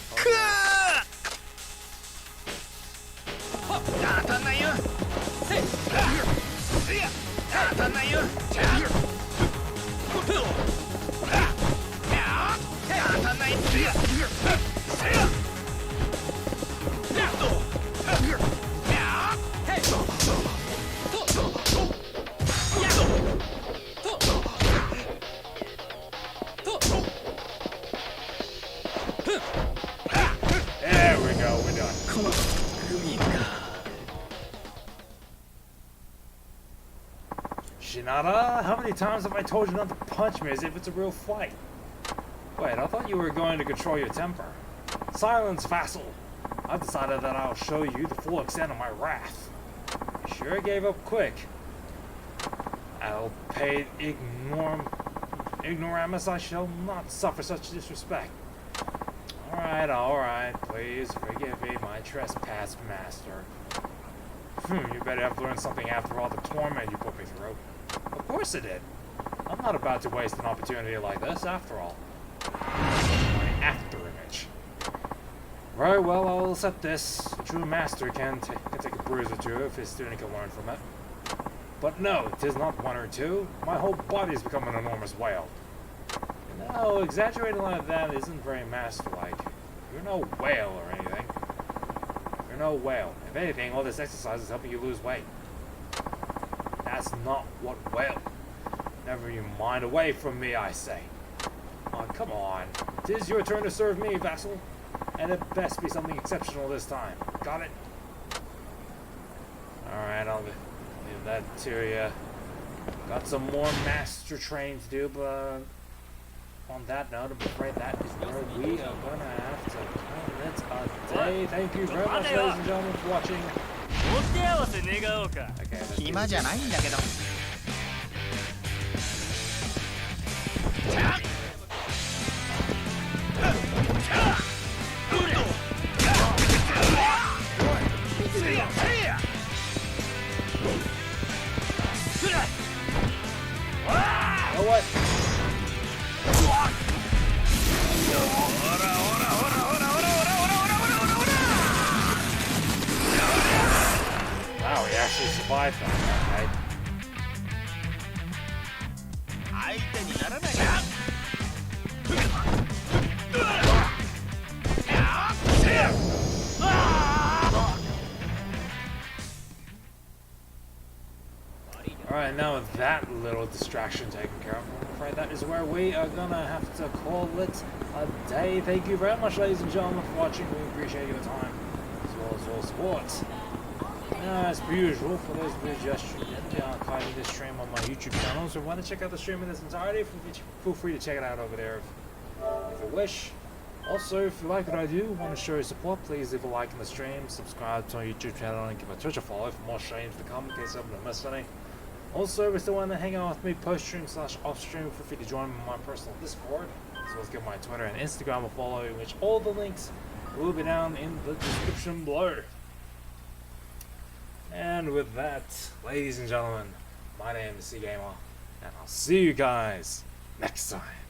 There we go, we're done. Shinada, how many times have I told you not to punch me as if it's a real fight? Wait, I thought you were going to control your temper. Silence, vassal. I've decided that I'll show you the full extent of my wrath. You sure gave up quick. I'll pay ignoramus. I shall not suffer such disrespect. Alright, please forgive me my trespass, master. You better have learned something after all the torment you put me through. Of course it did. I'm not about to waste an opportunity like this, after all. My after image. Right, well, I'll accept this. A true master can take a bruise or two if his student can learn from it. But no, 'tis not one or two. My whole body's become an enormous whale. No, exaggerating like that isn't very master-like. You're no whale or anything. You're no whale. If anything, all this exercise is helping you lose weight. That's not what whale. Never you mind away from me, I say. Oh, come on. 'Tis your turn to serve me, vassal. And it best be something exceptional this time. Got it? Alright, I'll leave that to you. Got some more master training to do, but on that note, I'm afraid that is where we are gonna have to call it a day. Thank you very much, ladies and gentlemen, for watching. Okay, let's do this. You know what? Wow, we actually survived that, right? Alright, now with that little distraction taken care of, I'm afraid that is where we are gonna have to call it a day. Thank you very much, ladies and gentlemen, for watching. We appreciate your time, as well as your support. As per usual, for those of you just tuned in, we are archiving this stream on my YouTube channel, so if you want to check out the stream in its entirety, feel free to check it out over there if you wish. Also, if you like what I do, want to show your support, please leave a like in the stream, subscribe to our YouTube channel, and give my Twitch a follow for more streams to come in case I haven't missed any. Also, if you still want to hang out with me post-stream/off-stream, feel free to join me on my personal Discord, as well as give my Twitter and Instagram a follow, in which all the links will be down in the description below. And with that, ladies and gentlemen, my name is TheCGamer, and I'll see you guys next time.